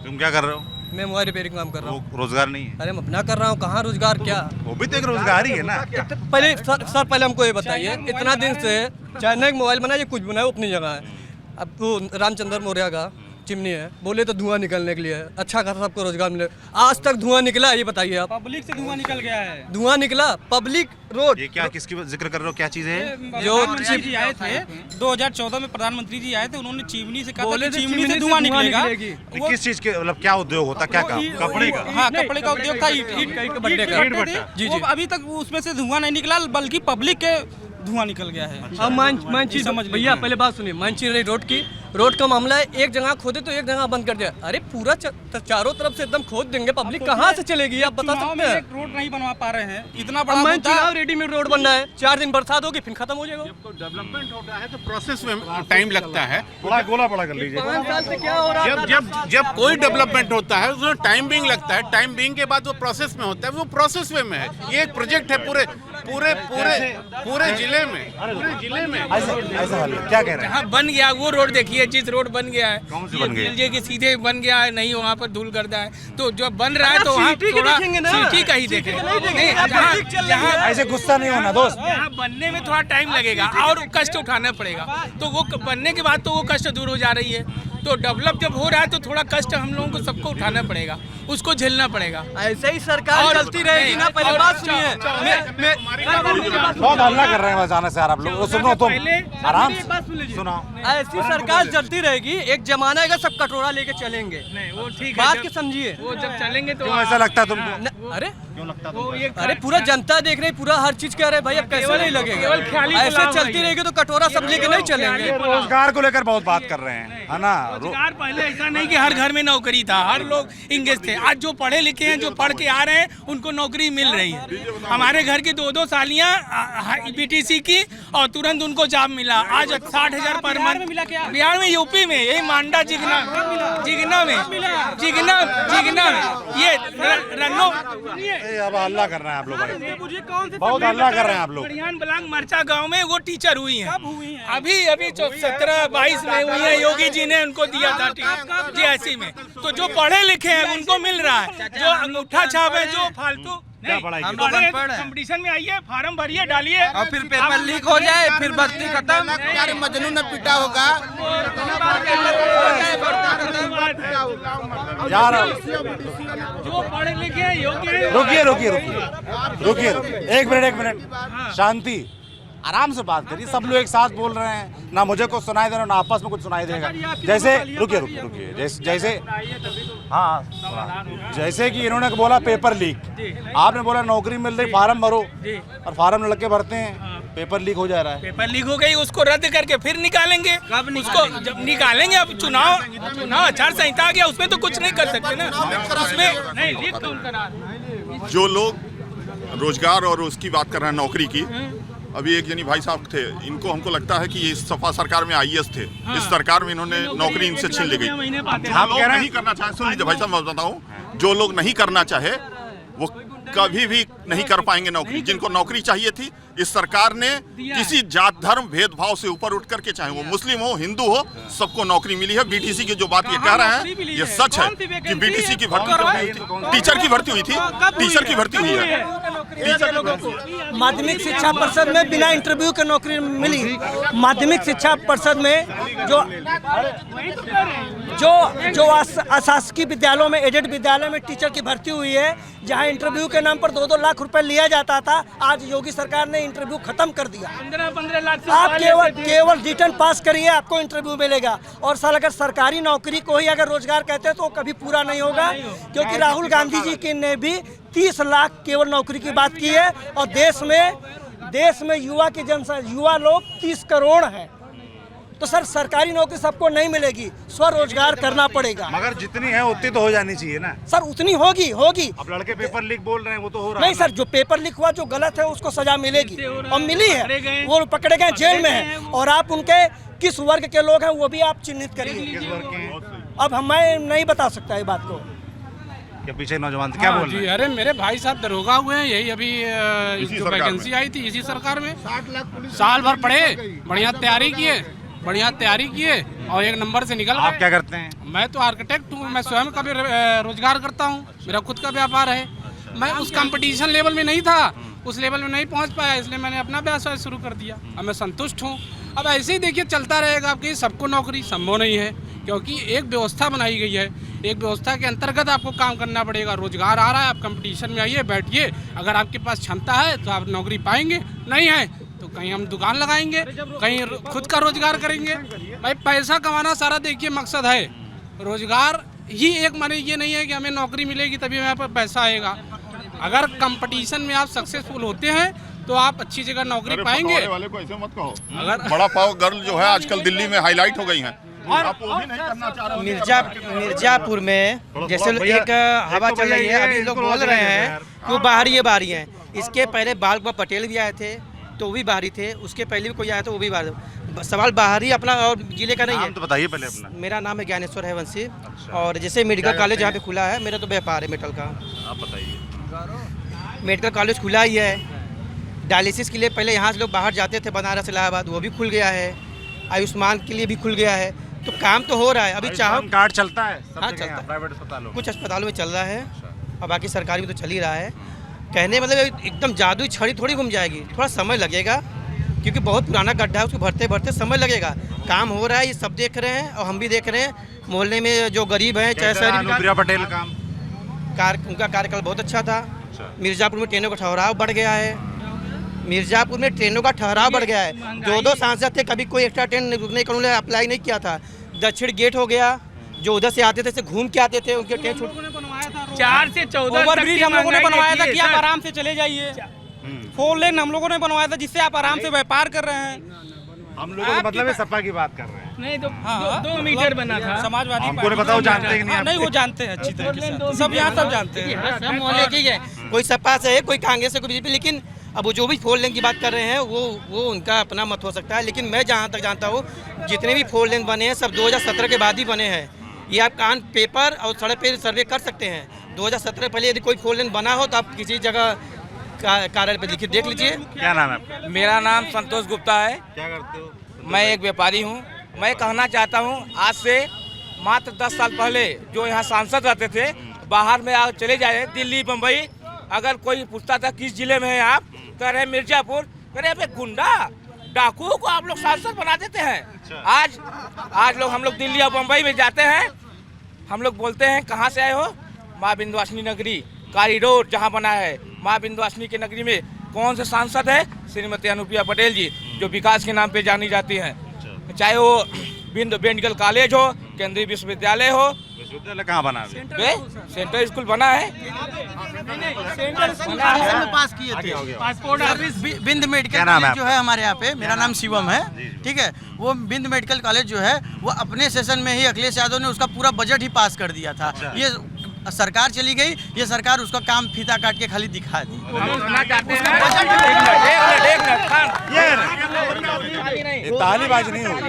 तुम क्या कर रहे हो? मैं मोबाइल रिपेयरिंग काम कर रहा हूँ। रोजगार नहीं है? अरे मैं अपना कर रहा हूँ, कहाँ रोजगार क्या? वो भी तो एक रोजगार ही है ना। पहले सर पहले हमको ये बताइए, इतना दिन से चाहे नया मोबाइल बनाए कुछ बनाए अपनी जगह है। अब वो रामचंद्र मौर्य का चिमनी है, बोले तो धुआं निकलने के लिए है, अच्छा खासा सबको रोजगार मिले। आज तक धुआं निकला है? ये बताइए आप। पब्लिक से धुआं निकल गया है। धुआं निकला पब्लिक रोड। ये क्या किसकी जिक्र कर रहे हो, क्या चीज है? जो प्रधानमंत्री जी आए थे 2014 में, प्रधानमंत्री जी आए थे, उन्होंने चिमनी से कहा था कि चिमनी से धुआं निकलेगा। किस चीज के, मतलब क्या उद्योग होता, क्या काम? कपड़े का? हाँ, कपड़े का उद्योग था, ईंट भट्टे थे। वो अभी तक उसमें से धुआं नहीं निकला, बल्कि पब्लिक के धुआं निकल गया है। अब मानची समझ भैया, पहले बात सुनिए। मानची रोड का मामला है, एक जगह खोदे तो एक जगह बंद कर दिया। अरे पूरा चारों तरफ से एकदम खोद देंगे, पब्लिक कहाँ से चलेगी? आप बता सकते हैं? रोड नहीं बनवा पा रहे हैं, इतना बड़ा मुद्दा। रेडीमेड रोड बन रहा है, 4 दिन बरसात होगी फिर खत्म हो जाएगा। डेवलपमेंट होता है तो प्रोसेस में टाइम लगता है। थोड़ा गोला पड़ा कर लीजिए। 5 साल से क्या हो रहा है? जब कोई डेवलपमेंट होता है उसमें टाइम बिंग लगता है, टाइम बिंग के बाद वो प्रोसेस में होता है, वो प्रोसेस वे में है। ये एक प्रोजेक्ट है पूरे जिले में। ऐसा हाल है, क्या कह रहे हैं? हाँ, बन गया वो रोड, देखिए जिस रोड बन गया है, कौन सी बन गई? ये कि सीधे बन गया है, नहीं वहाँ पर धूल गर्दा है, तो जो बन रहा है तो वहाँ थोड़ा सिटी का ही देखेंगे। जहाँ ऐसे गुस्सा नहीं होना दोस्त। यहाँ बनने में थोड़ा टाइम लगेगा और कष्ट उठाना पड़ेगा, तो वो बनने के बाद तो वो कष्ट दूर हो जा रही है। तो डेवलप जब हो रहा है तो थोड़ा कष्ट हम लोगों को सबको उठाना पड़ेगा, उसको झेलना पड़ेगा। ऐसे ही सरकार चलती रहेगी ना। पहले बात सुनिए, बहुत हल्ला कर रहे हैं अचानक से यार आप लोग। सुनो तुम आराम से सुनाओ। ऐसी सरकार चलती रहेगी, एक जमाना आएगा सब कटोरा लेके चलेंगे। नहीं वो ठीक है, बात के समझिए। वो जब चलेंगे तो क्यों ऐसा लगता है तुमको? अरे क्यों लगता है वो तुमको? ये अरे पूरा जनता देख रही, पूरा हर चीज कह रहे भाई, अब कैसे नहीं लगेगा? ऐसे चलती रहेगी तो कटोरा सब लेके नहीं चलेंगे। रोजगार को लेकर बहुत बात कर रहे हैं, है ना? रोजगार पहले ऐसा नहीं कि हर घर में नौकरी था, हर लोग इंगेज थे। आज जो पढ़े लिखे हैं, जो पढ़ के आ रहे हैं, उनको नौकरी मिल रही है। हमारे घर की 2-2 सालियां बीटीसी की और तुरंत उनको जॉब मिला। आज 60,000 पर मंथ बिहार में, यूपी में, यही मांडा जिगना में ये रन्नो। अब हल्ला कर रहे हैं आप लोग भाई, बहुत हल्ला कर रहे हैं आप लोग। बलांग मरचा गांव में वो टीचर हुई हैं, अभी 17-22 में हुई है। योगी जी ने उनको दिया था GIC में। तो जो पढ़े लिखे हैं उनको मिल रहा है, जो अंगूठा छाप है, जो फालतू कंपटीशन में आइए, फार्म भरिए, डालिए और फिर पेपर लीक हो जाए, फिर भर्ती खत्म। यार मजनू न पिटा होगा यार। जो पढ़े लिखे योग्य। रुकिए, एक मिनट शांति, आराम से बात करिए। सब लोग एक साथ बोल रहे हैं, ना मुझे कुछ सुनाई दे रहा, ना आपस में कुछ सुनाई देगा। जैसे रुकिए, जैसे हाँ, जैसे कि इन्होंने बोला पेपर लीक, आपने बोला नौकरी मिल रही, फार्म भरो, और फार्म लड़के भरते हैं, पेपर लीक हो जा रहा है। पेपर लीक हो गई, उसको रद्द करके फिर निकालेंगे। उसको जब निकालेंगे, अब चुनाव आचार संहिता आ गया, उसमें तो कुछ नहीं कर सकते ना। उसमें नहीं लीक कौन करा? जो लोग रोजगार और उसकी बात कर रहे हैं, नौकरी की, अभी एक जनी भाई साहब थे, इनको हमको लगता है कि ये सपा सरकार में IAS थे। इस सरकार में इन्होंने नौकरी इनसे छीन ली गई। हम नहीं करना चाहते। सुन लीजिए भाई साहब, मैं बताऊँ, जो लोग नहीं करना चाहे वो कभी भी नहीं कर पाएंगे नौकरी। जिनको नौकरी चाहिए थी, इस सरकार ने किसी जात धर्म भेदभाव से ऊपर उठ करके, चाहे वो मुस्लिम हो हिंदू हो, सबको नौकरी मिली है। बीटीसी की जो बात ये कह रहे हैं ये सच है कि बीटीसी की भर्ती हुई थी, टीचर की भर्ती हुई थी, टीचर की भर्ती हुई है। टीचर की भर्ती माध्यमिक शिक्षा परिषद में बिना इंटरव्यू के नौकरी मिली। माध्यमिक शिक्षा परिषद में जो अशासकीय विद्यालयों में, एडेड विद्यालय में टीचर की भर्ती हुई है, जहां इंटरव्यू के नाम पर 2-2 लाख रुपए लिया जाता था, आज योगी सरकार ने इंटरव्यू खत्म कर दिया। 15 लाख आप केवल रिटर्न पास करिए, आपको इंटरव्यू मिलेगा। और साल अगर सरकारी नौकरी को ही अगर रोजगार कहते हैं तो कभी पूरा नहीं होगा, क्योंकि राहुल गांधी जी की ने भी 30 लाख केवल नौकरी की बात की है। और देश में युवा लोग 30 करोड़ हैं। तो सर सरकारी नौकरी सबको नहीं मिलेगी, स्वरोजगार करना पड़ेगा। मगर जितनी है उतनी तो हो जानी चाहिए ना सर, उतनी होगी। अब लड़के पेपर लीक बोल रहे हैं, वो तो हो रहा नहीं सर, जो पेपर लीक हुआ जो गलत है उसको सजा मिलेगी और मिली है। वो पकड़े गए, जेल में है। और आप उनके किस वर्ग के लोग हैं वो भी आप चिन्हित करिए। अब मैं नहीं बता सकता ये बात को के पीछे नौजवान क्या बोल रहे हैं? अरे मेरे भाई साहब दरोगा हुए हैं, यही अभी जो वैकेंसी आई थी इसी सरकार में। 60 लाख साल भर पढ़े, बढ़िया तैयारी किए और एक नंबर से निकल। आप क्या करते हैं? मैं तो आर्किटेक्ट हूँ, मैं स्वयं का भी रोजगार करता हूँ, मेरा खुद का व्यापार है। मैं उस कंपटीशन लेवल में नहीं था, उस लेवल में नहीं पहुँच पाया, इसलिए मैंने अपना व्यवसाय शुरू कर दिया। अब मैं संतुष्ट हूँ। अब ऐसे ही देखिए चलता रहेगा। आपकी सबको नौकरी संभव नहीं है, क्योंकि एक व्यवस्था बनाई गई है। एक व्यवस्था के अंतर्गत आपको काम करना पड़ेगा। रोजगार आ रहा है, आप कंपटीशन में आइए, बैठिए। अगर आपके पास क्षमता है तो आप नौकरी पाएंगे, नहीं है तो कहीं हम दुकान लगाएंगे, कहीं खुद का रोजगार करेंगे। भाई पैसा कमाना सारा देखिए मकसद है। रोजगार ही एक माने ये नहीं है कि हमें नौकरी मिलेगी तभी हमारे पास पैसा आएगा। अगर कंपटीशन में आप सक्सेसफुल होते हैं तो आप अच्छी जगह नौकरी पाएंगे। वाले को ऐसे मत कहो। अगर बड़ा पाव गर्ल जो है आजकल दिल्ली में हाईलाइट हो गई हैं, और आप वो भी नहीं करना चाह रहे। मिर्जापुर में जैसे एक हवा चल रही है, अभी लोग बोल रहे हैं कि वो बाहरी हैं। इसके पहले बाल पटेल भी आए थे तो वो भी बाहरी थे, उसके पहले भी कोई आया तो वो भी बाहरी। सवाल बाहरी अपना और जिले का नहीं है। तो बताइए पहले अपना। मेरा नाम है ज्ञानेश्वर है वंशी। और जैसे मेडिकल कॉलेज यहाँ पे खुला है, मेरा तो व्यापार है मेटल का। आप बताइए। मेडिकल कॉलेज खुला ही है। डायलिसिस के लिए पहले यहाँ से लोग बाहर जाते थे, बनारस इलाहाबाद, वो भी खुल गया है। आयुष्मान के लिए भी खुल गया है। तो काम तो हो रहा है। अभी चाहो कार्ड चलता है? हाँ चलता है, प्राइवेट अस्पतालों, कुछ अस्पतालों में चल रहा है और बाकी सरकारी में तो चल ही रहा है। कहने मतलब एकदम जादुई छड़ी थोड़ी घूम जाएगी, थोड़ा समय लगेगा, क्योंकि बहुत पुराना गड्ढा है, उसको भरते समय लगेगा। काम हो रहा है, ये सब देख रहे हैं और हम भी देख रहे हैं। मोहल्ले में जो गरीब हैं, चाहे अनुप्रिया पटेल काम उनका कार्यकाल बहुत अच्छा था। मिर्ज़ापुर में ट्रेनों का ठहराव बढ़ गया है। मिर्ज़ापुर में ट्रेनों का ठहराव बढ़ गया है। 2 सांसद थे, कभी कोई एक्स्ट्रा ट्रेन रुकने का उन्होंने अप्लाई नहीं किया था। दक्षिण गेट हो गया, जो उधर से आते थे घूम के आते थे, उनके ट्रेन छूट। 4 से 14 ओवरब्रिज हम लोगों ने बनवाया था कि आप आराम से चले जाइए। 4 लेन हम लोगों ने बनवाया था जिससे आप आराम से व्यापार कर रहे हैं। हम लोगों को मतलब सपा की बात कर रहे हैं। नहीं तो 2 मीटर बना था। समाजवादी हमको नहीं पता, वो जानते कि नहीं? नहीं, वो जानते हैं अच्छी तरीके से, सब यहाँ सब जानते हैं। सब मोहल्ले की है, कोई सपा से है, कोई कांग्रेस से, कोई बीजेपी। लेकिन अब वो जो भी 4 लेन की बात कर रहे हैं वो उनका अपना मत हो सकता है। लेकिन मैं जहाँ तक जानता हूँ, जितने भी 4 लेन बने हैं सब 2017 के बाद ही बने हैं। ये आप कान पेपर और सड़क पे सर्वे कर सकते हैं। 2017 पहले यदि कोई 4 लेन बना हो तो आप किसी जगह कार्यालय पे लिखिए, देख लीजिए। क्या नाम है आपका? मेरा नाम संतोष गुप्ता है। क्या करते हो? मैं एक व्यापारी हूँ। मैं कहना चाहता हूँ, आज से मात्र 10 साल पहले जो यहाँ सांसद रहते थे, बाहर में चले जाए दिल्ली बम्बई, अगर कोई पूछता था किस जिले में है आप, कह रहे मिर्जापुर, कह रहे गुंडा डाकुओं को आप लोग सांसद बना देते हैं। आज लोग हम लोग दिल्ली और बम्बई में जाते हैं, हम लोग बोलते हैं कहाँ से आए हो? माँ विंध्यवासिनी नगरी, कॉरिडोर जहाँ बना है माँ विंध्यवासिनी की नगरी में कौन से सांसद है? श्रीमती अनुप्रिया पटेल जी, जो विकास के नाम पे जानी जाती हैं। चाहे वो मेडिकल कॉलेज हो, केंद्रीय विश्वविद्यालय हो। विश्वविद्यालय कहाँ बना है? सेंट्रल स्कूल बना है। पास किए थे। पासपोर्ट ऑफिस बिंद मेडिकल कॉलेज जो है हमारे यहाँ पे, मेरा नाम शिवम है, ठीक है। वो बिंद मेडिकल कॉलेज जो है वो अपने सेशन में ही अखिलेश यादव ने उसका पूरा बजट ही पास कर दिया था। ये सरकार चली गई, ये सरकार उसका काम फीता काट के खाली दिखा दी। तालीबाजी नहीं होगी।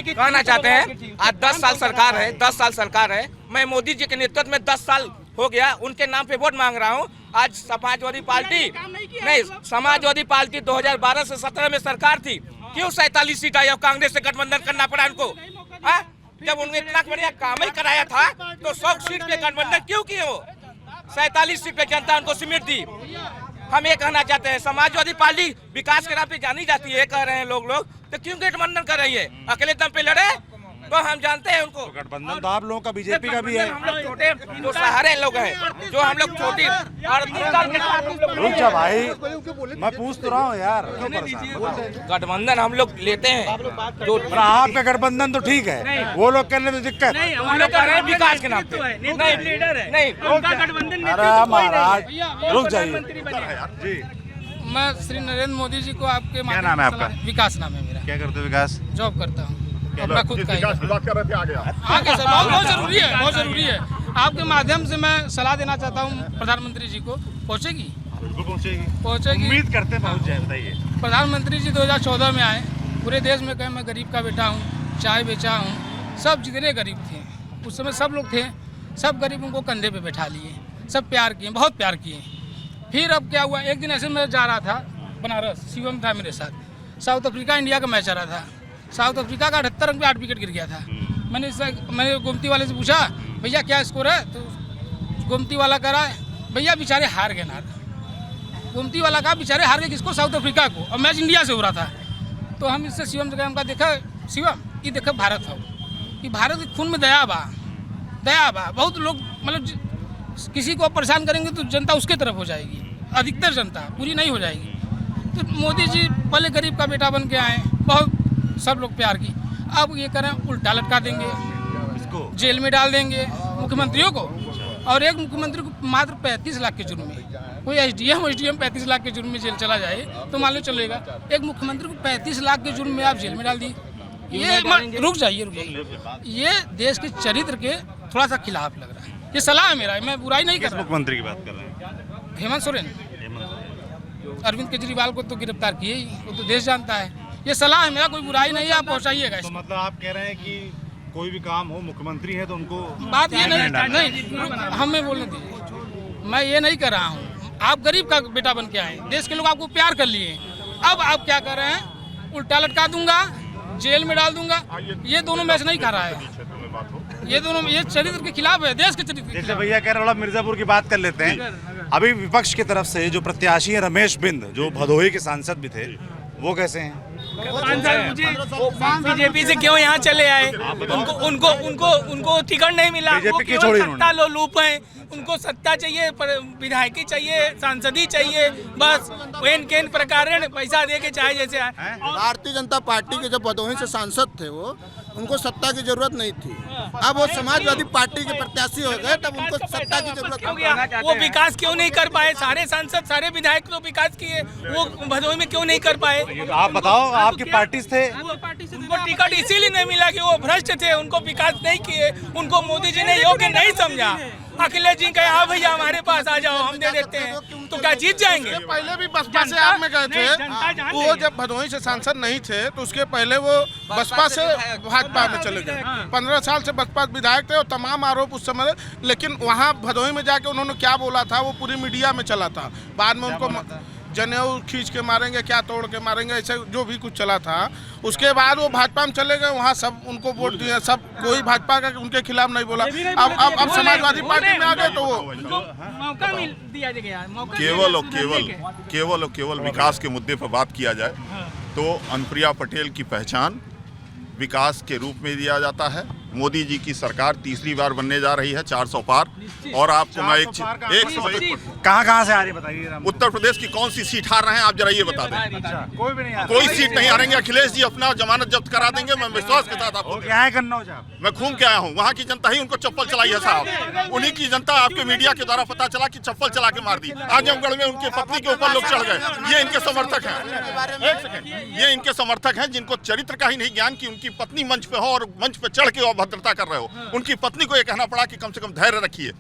कहना चाहते हैं आज 10 साल सरकार है, 10 साल सरकार है। मैं मोदी जी के नेतृत्व में 10 साल हो गया, उनके नाम पे वोट मांग रहा हूँ। आज समाजवादी पार्टी नहीं, समाजवादी पार्टी 2012 से 17 में सरकार थी, क्यों 47 सीट आई और कांग्रेस से गठबंधन करना पड़ा उनको? जब उन्होंने इतना बढ़िया काम ही कराया था तो 100 सीट पे गठबंधन क्यों किए हो? 47 सीट पे जनता उनको सिमट दी। हम ये कहना चाहते हैं समाजवादी पार्टी विकास के नाम पे जानी जाती है, कह रहे हैं लोग तो क्यों गठबंधन कर रही है? अकेले दम पे लड़े तो हम जानते हैं उनको। गठबंधन तो आप लोगों का बीजेपी का भी है। हम लोग छोटे जो सहारे लोग हैं, जो हम लोग छोटी और रुक जा भाई, मैं पूछ तो रहा हूँ यार, क्यों परेशान? गठबंधन हम लोग लेते हैं जो आपका गठबंधन तो ठीक है, वो लोग करने में दिक्कत। हम लोग कर रहे हैं विकास के नाम पे। नहीं, अरे महाराज रुक जाइए जी। मैं श्री नरेंद्र मोदी जी को आपके क्या नाम है आपका? विकास नाम है मेरा। क्या करते हो विकास? जॉब करता हूँ अपना खुद का। आगे सर बहुत जरूरी है, बहुत जरूरी है। आपके माध्यम से मैं सलाह देना चाहता हूँ प्रधानमंत्री जी को। पहुँचेगी? बिल्कुल पहुँचेगी, पहुँचेगी। उम्मीद करते हैं पहुँच जाए। बताइए। प्रधानमंत्री जी 2014 में आए, पूरे देश में कहे मैं गरीब का बेटा हूँ, चाय बेचा हूँ। सब जितने गरीब थे उस समय सब लोग थे, सब गरीबों को कंधे पे बैठा लिए, सब प्यार किए, बहुत प्यार किए। फिर अब क्या हुआ, एक दिन ऐसे मैं जा रहा था बनारस, शिवम था मेरे साथ, साउथ अफ्रीका इंडिया का मैच आ रहा था। साउथ अफ्रीका का 78 रन पे 8 विकेट गिर गया था। मैंने गोमती वाले से पूछा भैया क्या स्कोर है, तो गोमती वाला कह रहा है भैया बेचारे हार गए ना। गोमती वाला कहा बेचारे हार गए किसको? साउथ अफ्रीका को, और मैच इंडिया से हो रहा था। तो हम इससे शिवम से हमका देखा, शिवम ये देखा भारत हो, कि भारत के खून में दया बा, दया बा। बहुत लोग मतलब किसी को परेशान करेंगे तो जनता उसके तरफ हो जाएगी, अधिकतर जनता, पूरी नहीं हो जाएगी। तो मोदी जी पहले गरीब का बेटा बन के आए, बहुत सब लोग प्यार की। अब ये करें उल्टा लटका देंगे, जेल में डाल देंगे मुख्यमंत्रियों को, और एक मुख्यमंत्री को मात्र 35 लाख के जुर्म में। कोई एसडीएम 35 लाख के जुर्म में जेल चला जाए तो मान लो चलेगा। एक मुख्यमंत्री को 35 लाख के जुर्म में आप जेल में डाल दिए। ये रुक जाइए, ये देश के चरित्र के थोड़ा सा खिलाफ लग रहा है। ये सलाह है मेरा, मैं बुराई नहीं कर रहा। मुख्यमंत्री की बात कर रहे हैं? हेमंत सोरेन। अरविंद केजरीवाल को तो गिरफ्तार किए ही, वो तो देश जानता है। ये सलाह है मेरा, कोई बुराई नहीं है, आप पहुंचाइएगा। तो मतलब आप कह रहे हैं कि कोई भी काम हो, मुख्यमंत्री है तो उनको बात ये नहीं, हमें बोलने दीजिए। मैं ये नहीं कर रहा हूँ, आप गरीब का बेटा बन के आए, देश के लोग आपको प्यार कर लिए। अब आप क्या कर रहे हैं? उल्टा लटका दूंगा, जेल में डाल दूंगा। ये दोनों मैच नहीं खा रहा है, ये दोनों ये चरित्र के खिलाफ है, देश के चरित्र। जैसे भैया कह रहे, मिर्जापुर की बात कर लेते हैं। अभी विपक्ष की तरफ से जो प्रत्याशी है रमेश बिंद, जो भदोही के सांसद भी थे, वो कैसे हैं? बीजेपी से क्यों यहाँ चले आए? उनको टिकट नहीं मिला, वो केवल सत्ता लोलुप हैं। उनको सत्ता चाहिए, विधायकी चाहिए, सांसदी चाहिए, बस वेन केन प्रकार पैसा दे के चाहे जैसे आए। भारतीय जनता पार्टी के जब भदोही से सांसद थे वो, उनको सत्ता की जरूरत नहीं थी। अब वो समाजवादी पार्टी के प्रत्याशी हो गए, तब उनको सत्ता की जरूरत। वो विकास क्यों नहीं कर पाए? सारे सांसद, सारे विधायक तो विकास किए, वो भदोही में क्यों नहीं कर पाए? आप बताओ, आपकी पार्टी थे। उनको टिकट इसीलिए नहीं मिला कि वो भ्रष्ट थे, उनको विकास नहीं किए, उनको मोदी जी ने योग्य नहीं समझा। अखिलेश जी कहे हाँ भैया हमारे पास आ जाओ, हम दे देते हैं, तो क्या जीत जाएंगे? पहले भी बसपा से आप में गए थे, वो जब भदोही से सांसद नहीं थे तो उसके पहले वो बसपा से भाजपा में चले गए। 15 साल से बसपा विधायक थे और तमाम आरोप उस समय, लेकिन वहाँ भदोही में जाके उन्होंने क्या बोला था वो पूरी मीडिया में चला था। बाद में उनको जनेऊ खींच के मारेंगे, क्या तोड़ के मारेंगे, ऐसे जो भी कुछ चला था। उसके बाद वो भाजपा में चले गए, वहाँ सब उनको वोट दिए, सब कोई भाजपा का उनके खिलाफ नहीं बोला। अब समाजवादी पार्टी में आ गए तो वो मौका दिया गया। केवल विकास के मुद्दे पर बात किया जाए तो अनुप्रिया पटेल की पहचान विकास के रूप में दिया जाता है। मोदी जी की सरकार तीसरी बार बनने जा रही है, 400 पार। और आपको मैं एक कहाँ से आ रही है बताइए? उत्तर प्रदेश की कौन सी सीट हार रहे हैं आप जरा ये बता दें। कोई भी नहीं आ कोई सीट नहीं हारेंगे। अखिलेश जी अपना जमानत जब्त करा देंगे, मैं विश्वास के साथ आपको क्या है कन्नौज? मैं घूम के आया हूँ, वहाँ की जनता ही उनको चप्पल चलाई है साहब। उन्हीं की जनता आपके मीडिया के द्वारा पता चला कि चप्पल चला के मार दी। आजमगढ़ में उनकी पत्नी के ऊपर लोग चढ़ गए। ये इनके समर्थक हैं, ये इनके समर्थक हैं जिनको चरित्र का ही नहीं ज्ञान कि उनकी पत्नी मंच पे हो और मंच पे चढ़ के अभद्रता कर रहे हो। उनकी पत्नी को ये कहना पड़ा कि कम से कम धैर्य रखिए।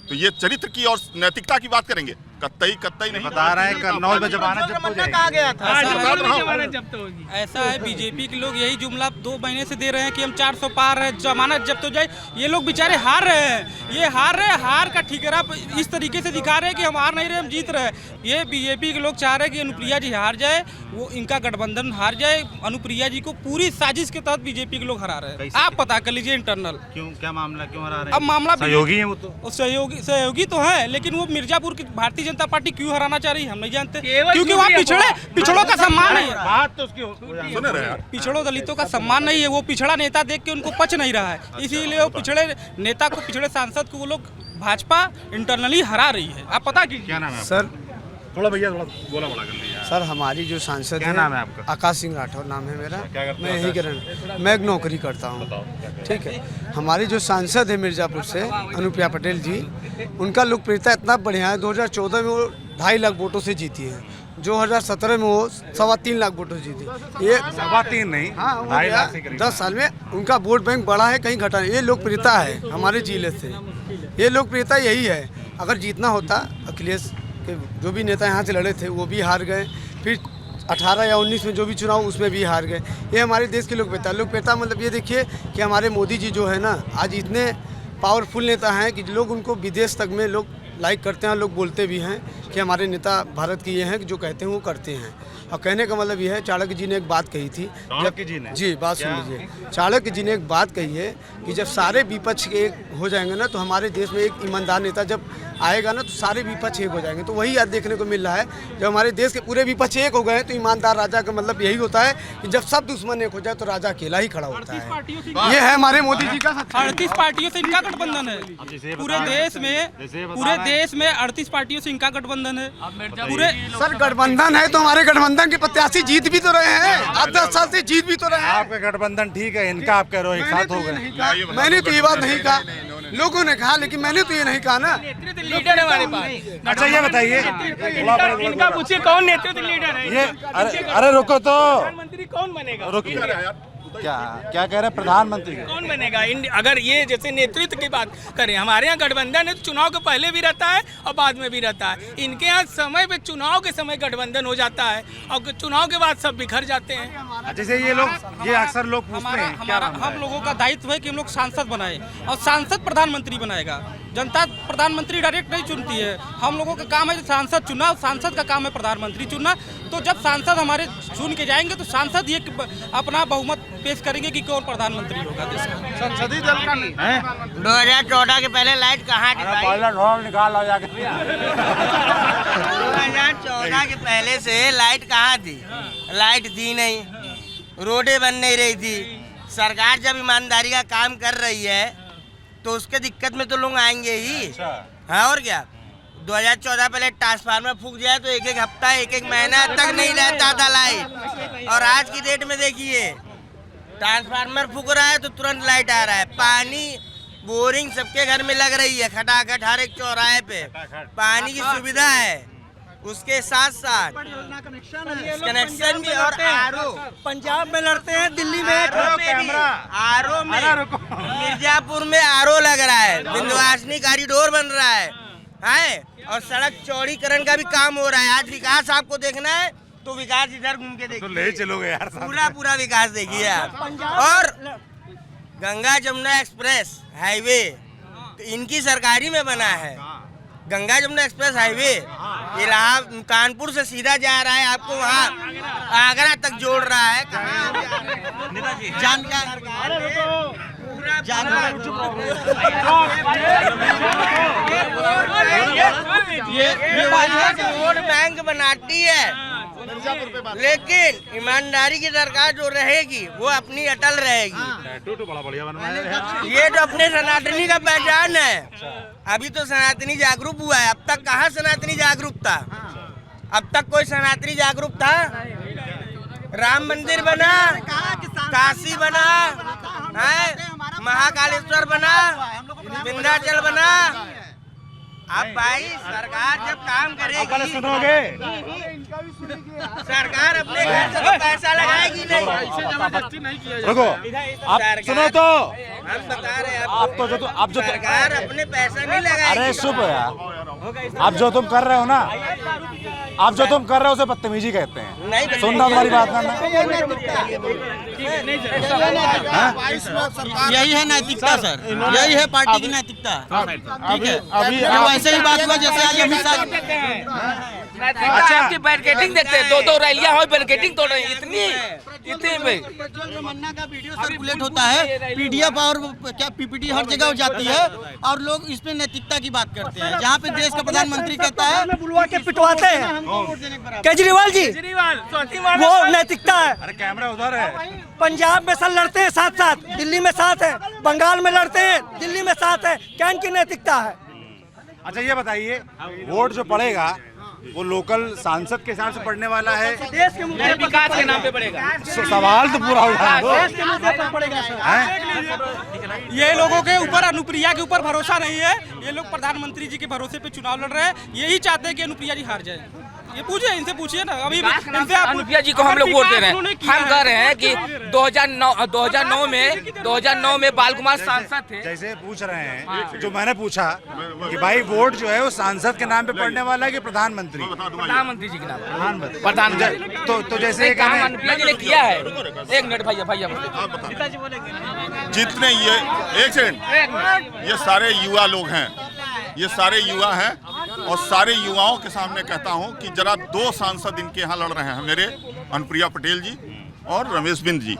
तो ये चरित्र की और नैतिकता की बात करेंगे, कतई नहीं बता रहे हैं कन्नौज में जमानत जब्त हो जाएगी। ऐसा है, बीजेपी के लोग यही जुमला 2 महीने से दे रहे हैं कि हम 400 पार है, जमानत जब्त हो जाए। ये लोग बेचारे हार रहे हैं, ये हार रहे हैं, हार का ठिकाना इस तरीके से दिखा रहे हैं कि हम हार नहीं रहे, हम जीत रहे हैं। ये बीजेपी के लोग चाह रहे हैं कि अनुप्रिया जी हार जाए, वो इनका गठबंधन हार जाए। अनुप्रिया जी को पूरी साजिश के तहत बीजेपी के लोग हरा रहे हैं। आप पता कर लीजिए इंटरनल क्यों, क्या मामला, क्यों हरा रहे हैं? अब मामला सहयोगी है वो तो, सहयोगी तो है, लेकिन वो मिर्जापुर की भारतीय जनता पार्टी क्यों हराना चाह रही है हम नहीं जानते, क्योंकि वहाँ पिछड़ों का सम्मान नहीं है। बात तो उसकी सुने रहे हैं, पिछड़ों दलितों का सम्मान नहीं है। वो पिछड़ा नेता देख के उनको पच नहीं रहा है, इसीलिए वो पिछड़े नेता को, पिछड़े सांसद को वो लोग भाजपा इंटरनली हरा रही है। आप पता कीजिए। क्या नाम है सर? थोड़ा भैया थोड़ा बोला कर लीजिए। सर हमारी जो सांसद क्या नाम है आपका? आकाश सिंह राठौर नाम है मेरा। क्या करते मैं हो यहीं के मैं एक नौकरी करता हूँ। ठीक है, हमारी जो सांसद है मिर्ज़ापुर से अनुप्रिया पटेल जी, उनका लोकप्रियता इतना बढ़िया है। 2014 में वो 2.5 लाख वोटों से जीती है, 2017 में वो 3.25 लाख वोटों से जीती। ये 3.25 नहीं, हाँ, 2.5 लाख से करीब। 10 साल में उनका वोट बैंक बढ़ा है, कहीं घटा नहीं। ये लोकप्रियता है हमारे जिले से, ये लोकप्रियता यही है। अगर जीतना होता, अखिलेश के जो भी नेता यहाँ से लड़े थे वो भी हार गए, फिर 18 या 19 में जो भी चुनाव उसमें भी हार गए। ये हमारे देश की लोकप्रियता मतलब ये देखिए कि हमारे मोदी जी जो है ना, आज इतने पावरफुल नेता हैं कि लोग उनको विदेश तक में लोग लाइक करते हैं, लोग बोलते भी हैं कि हमारे नेता भारत के ये हैं कि जो कहते हैं वो करते हैं। और कहने का मतलब ये है, चाणक्य जी ने एक बात कही थी, जी बात सुन लीजिए। चाणक्य जी ने एक बात कही है कि जब सारे विपक्ष एक हो जाएंगे ना, तो हमारे देश में एक ईमानदार नेता जब आएगा ना, तो सारे विपक्ष एक हो जाएंगे। तो वही आज देखने को मिल रहा है, जब हमारे देश के पूरे विपक्ष एक हो गए तो ईमानदार राजा का मतलब यही होता है कि जब सब दुश्मन एक हो जाए तो राजा अकेला ही खड़ा होता है। ये है हमारे मोदी जी का। 38 पार्टियों से इनका गठबंधन है पूरे देश में 38 पार्टियों से इनका गठबंधन है पूरे। सर गठबंधन है तो हमारे गठबंधन के प्रत्याशी जीत भी तो रहे हैं, आप 10 साल से जीत भी तो रहे हैं। आपका गठबंधन ठीक है, इनका आप कह रहे हो एक साथ हो गए। मैंने तो ये बात नहीं कहा, लोगों ने कहा, लेकिन मैंने तो ये नहीं कहा ना। लीडर है हमारे पास। अच्छा ये बताइए, इनका पूछिए कौन नेतृत्व लीडर है ये अरे रुको तो, प्रधानमंत्री कौन बनेगा? रुकिए, क्या कह रहे हैं प्रधानमंत्री कौन बनेगा? अगर ये जैसे नेतृत्व की बात करें, हमारे यहाँ गठबंधन है तो चुनाव के पहले भी रहता है और बाद में भी रहता है। इनके यहाँ समय पे चुनाव के समय गठबंधन हो जाता है और चुनाव के बाद सब बिखर जाते हैं। जैसे ये अक्सर लोग पूछते हैं, हमारा हम लोगों का दायित्व है कि हम लोग सांसद बनाए और सांसद प्रधानमंत्री बनाएगा। जनता प्रधानमंत्री डायरेक्ट नहीं चुनती है, हम लोगों का काम है सांसद चुनना, सांसद का काम है प्रधानमंत्री चुनना। तो जब सांसद हमारे चुन के जाएंगे तो सांसद ये अपना बहुमत पेश करेंगे कि कौन प्रधानमंत्री होगा देश का। संसदीय दल का नहीं 2014 के पहले लाइट कहाँ थी भाई? 2014 के पहले से लाइट कहाँ थी? लाइट थी नहीं, रोडें बन नहीं रही थी। सरकार जब ईमानदारी का काम कर रही है तो उसके दिक्कत में तो लोग आएंगे ही। हाँ और क्या, 2014 पहले ट्रांसफार्मर फूक जाए तो एक हफ्ता एक महीना तक नहीं रहता था लाइट, और आज की डेट में देखिए ट्रांसफार्मर फूक रहा है तो तुरंत लाइट आ रहा है। पानी बोरिंग सबके घर में लग रही है, खटाखट हर एक चौराहे पे पानी की सुविधा है। उसके साथ साथ कनेक्शन भी, और आरओ पंजाब में लड़ते हैं, दिल्ली में आरओ में, मिर्जापुर में आरओ लग रहा है, विंध्यवासिनी कॉरिडोर बन रहा है, और सड़क चौड़ीकरण का भी काम हो रहा है। आज विकास आपको देखना है तो विकास इधर घूम के देखिए, तो ले चलोगे यार, पूरा विकास देखिए आप। और गंगा जमुना एक्सप्रेस हाईवे तो इनकी सरकारी में बना है। गंगा जमुना एक्सप्रेस हाईवे कानपुर से सीधा जा रहा है, आपको वहाँ आगरा तक जोड़ रहा है। वोट बैंक बनाती है, लेकिन ईमानदारी की सरकार जो रहेगी वो अपनी अटल रहेगी। टूटू बड़ा बढ़िया बनवाया है। ये तो अपने सनातनी का पहचान है। अभी तो सनातनी जागरूक हुआ है, अब तक कहाँ सनातनी जागरूक था? अब तक कोई सनातनी जागरूक था? राम मंदिर बना, काशी बना, महाकालेश्वर बना, विंध्याचल बना। अब भाई सरकार जब काम करेगी, सुनोगे सरकार अपने घर से तो पैसा लगाएगी नहीं। रुको, आप सुनो तो, हम बता रहे हैं आप जो सरकार अपने पैसा नहीं लगाएगी। अरे शुभ यार, अब जो तुम कर रहे हो ना, आप जो तुम कर रहे हो उसे बदतमीजी कहते हैं। सुनना तुम्हारी बात करना, यही है नैतिकता सर, यही है पार्टी की नैतिकता। अभी ऐसे ही बात हुआ जैसे आज अमित शाह। अच्छा, आपकी बैरिकेडिंग देखते हैं, 2-2 रैलियां हो, बैरिकेडिंग तोड़ रही है, इतनी में मन्ना का वीडियो सर्कुलेट होता है, पीडीएफ और क्या पीपीटी हर जगह हो जाती है, और लोग इस पे नैतिकता की बात करते हैं। जहाँ पे देश का प्रधानमंत्री कहता है बुलवा के पिटवाते हैं केजरीवाल जी, वो नैतिकता है। अरे कैमरा उधर है। पंजाब में सर लड़ते हैं साथ साथ, दिल्ली में साथ है, बंगाल में लड़ते हैं, दिल्ली में साथ है, क्या इनकी नैतिकता है? अच्छा ये बताइए, वोट जो पड़ेगा वो लोकल सांसद के हिसाब से पड़ने वाला है, देश के मुद्दे पर विकास के नाम पे पड़ेगा? सवाल तो पूरा उठा दो। देश के मुद्दे पर पड़ेगा सर। ये लोगों के ऊपर अनुप्रिया के ऊपर भरोसा नहीं है। ये लोग प्रधानमंत्री जी के भरोसे पे चुनाव लड़ रहे हैं, यही चाहते हैं कि अनुप्रिया जी हार जाए। ये पूछिए, इनसे पूछिए ना। अभी इनसे आप अनुप्रिया जी को हम लोग वोट दे रहे हैं। हम कह रहे हैं कि 2009 में बाल कुमार सांसद थे। जैसे पूछ रहे हैं, जो मैंने पूछा कि भाई वोट जो है वो सांसद के नाम पे पड़ने वाला है कि प्रधानमंत्री प्रधानमंत्री जी के नाम पे। प्रधानमंत्री तो जैसे काम अनुप्रिया जी ने किया है। एक मिनट भैया जितने ये एक सेकंड, ये सारे युवा लोग हैं, ये सारे युवा हैं, और सारे युवाओं के सामने कहता हूं कि जरा 2 सांसद इनके यहाँ लड़ रहे हैं, मेरे अनुप्रिया पटेल जी और रमेश बिंद जी।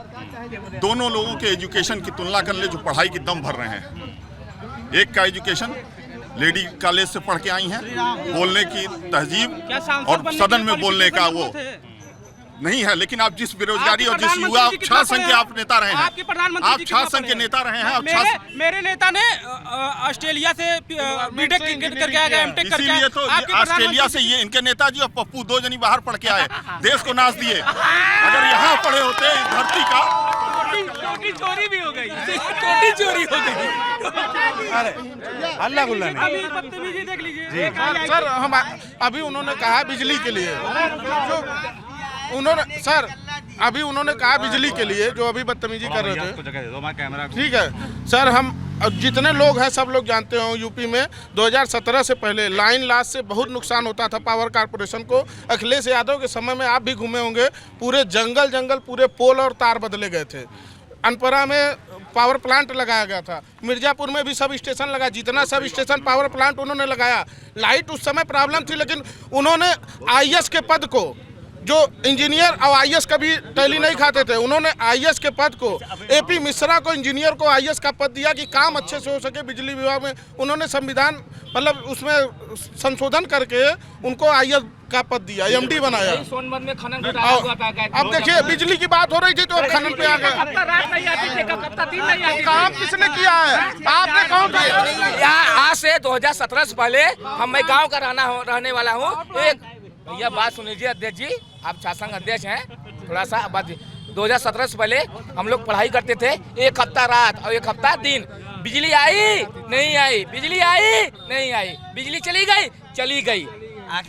दोनों लोगों के एजुकेशन की तुलना कर ले, जो पढ़ाई की दम भर रहे हैं। एक का एजुकेशन लेडी कॉलेज से पढ़ के आई हैं, बोलने की तहजीब और सदन में बोलने का वो नहीं है, लेकिन आप जिस बेरोजगारी और जिस युवा छात्र संघ के आप नेता रहे हैं, आप छात्र संघ के नेता रहे हैं। मेरे नेता ने ऑस्ट्रेलिया से बीटेक करके आया, एमटेक करके आया। इसीलिए तो ऑस्ट्रेलिया से ये इनके नेताजी और पप्पू 2 जनी बाहर पढ़ के आए, देश को नाच दिए। अगर यहाँ पढ़े होते इस धरती का, चोरी भी हो गई, चोरी हो गई। अरे अल्लाह गुल्ला नहीं। अभी बदतमीजी देख लीजिए सर, हम अभी उन्होंने कहा बिजली के लिए, उन्होंने सर अभी उन्होंने कहा बिजली के लिए, जो अभी बदतमीजी कर रहे थे। ठीक है सर, हम जितने लोग हैं सब लोग जानते हो, यूपी में 2017 से पहले लाइन लॉस से बहुत नुकसान होता था पावर कॉर्पोरेशन को। अखिलेश यादव के समय में आप भी घूमे होंगे, पूरे जंगल पूरे पोल और तार बदले गए थे। अनपरा में पावर प्लांट लगाया गया था, मिर्जापुर में भी सब स्टेशन लगा, जितना सब स्टेशन पावर प्लांट उन्होंने लगाया। लाइट उस समय प्रॉब्लम थी, लेकिन उन्होंने आईएएस के पद को, जो इंजीनियर और आईएएस कभी टैली नहीं खाते थे, उन्होंने आईएएस के पद को, एपी मिश्रा को इंजीनियर को आईएएस का पद दिया कि काम अच्छे से हो सके बिजली विभाग में। उन्होंने संविधान मतलब उसमें संशोधन करके उनको आईएएस का पद दिया, एमडी बनाया। सोनभद्र में खनन घोटाला हुआ था। अब देखिए, बिजली की बात हो रही थी तो अब खनन पे आ गए। रात नहीं आती थी, दिन नहीं आती थी। काम किसने किया है? आपने कौन किया? यहाँ आज से 2017 से पहले मैं गाँव का रहने वाला हूँ। एक भैया बात सुन लीजिए अध्यक्ष जी, आप शासन अध्यक्ष हैं, थोड़ा सा बात। 2017 से पहले हम लोग पढ़ाई करते थे, 1 हफ्ता रात और 1 हफ्ता दिन। बिजली आई नहीं आई, बिजली आई नहीं आई, बिजली चली गई।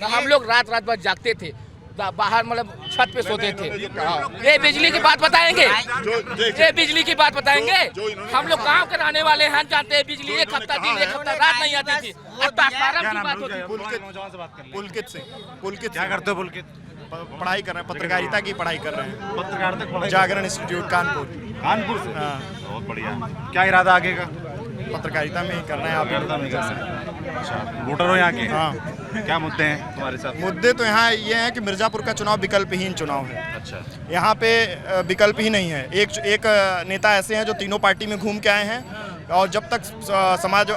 हम लोग रात भर जागते थे, बाहर मतलब छत पे सोते थे। ये बिजली की बात बताएंगे, ये बिजली की बात बताएंगे। हम लोग गाँव के रहने वाले हैं, जानते हैं बिजली 1 हफ्ता दिन 1 हफ्ता रात नहीं आती थी। पुलकित सिंह। पुलकित क्या करते हो? पुलकित पढ़ाई कर रहे हैं, पत्रकारिता की पढ़ाई कर रहे हैं, पत्रकारिता जागरण इंस्टीट्यूट कानपुर से। बहुत बढ़िया। क्या इरादा आगे का? पत्रकारिता में ही करना है। आप अच्छा, वोटर हो यहाँ के? हाँ। क्या मुद्दे हैं तुम्हारे साथ? मुद्दे तो यहाँ ये हैं कि मिर्ज़ापुर का चुनाव विकल्पहीन चुनाव है। अच्छा। यहाँ पे विकल्प ही नहीं है। एक नेता ऐसे हैं जो तीनों पार्टी में घूम के आए हैं, और जब तक समाज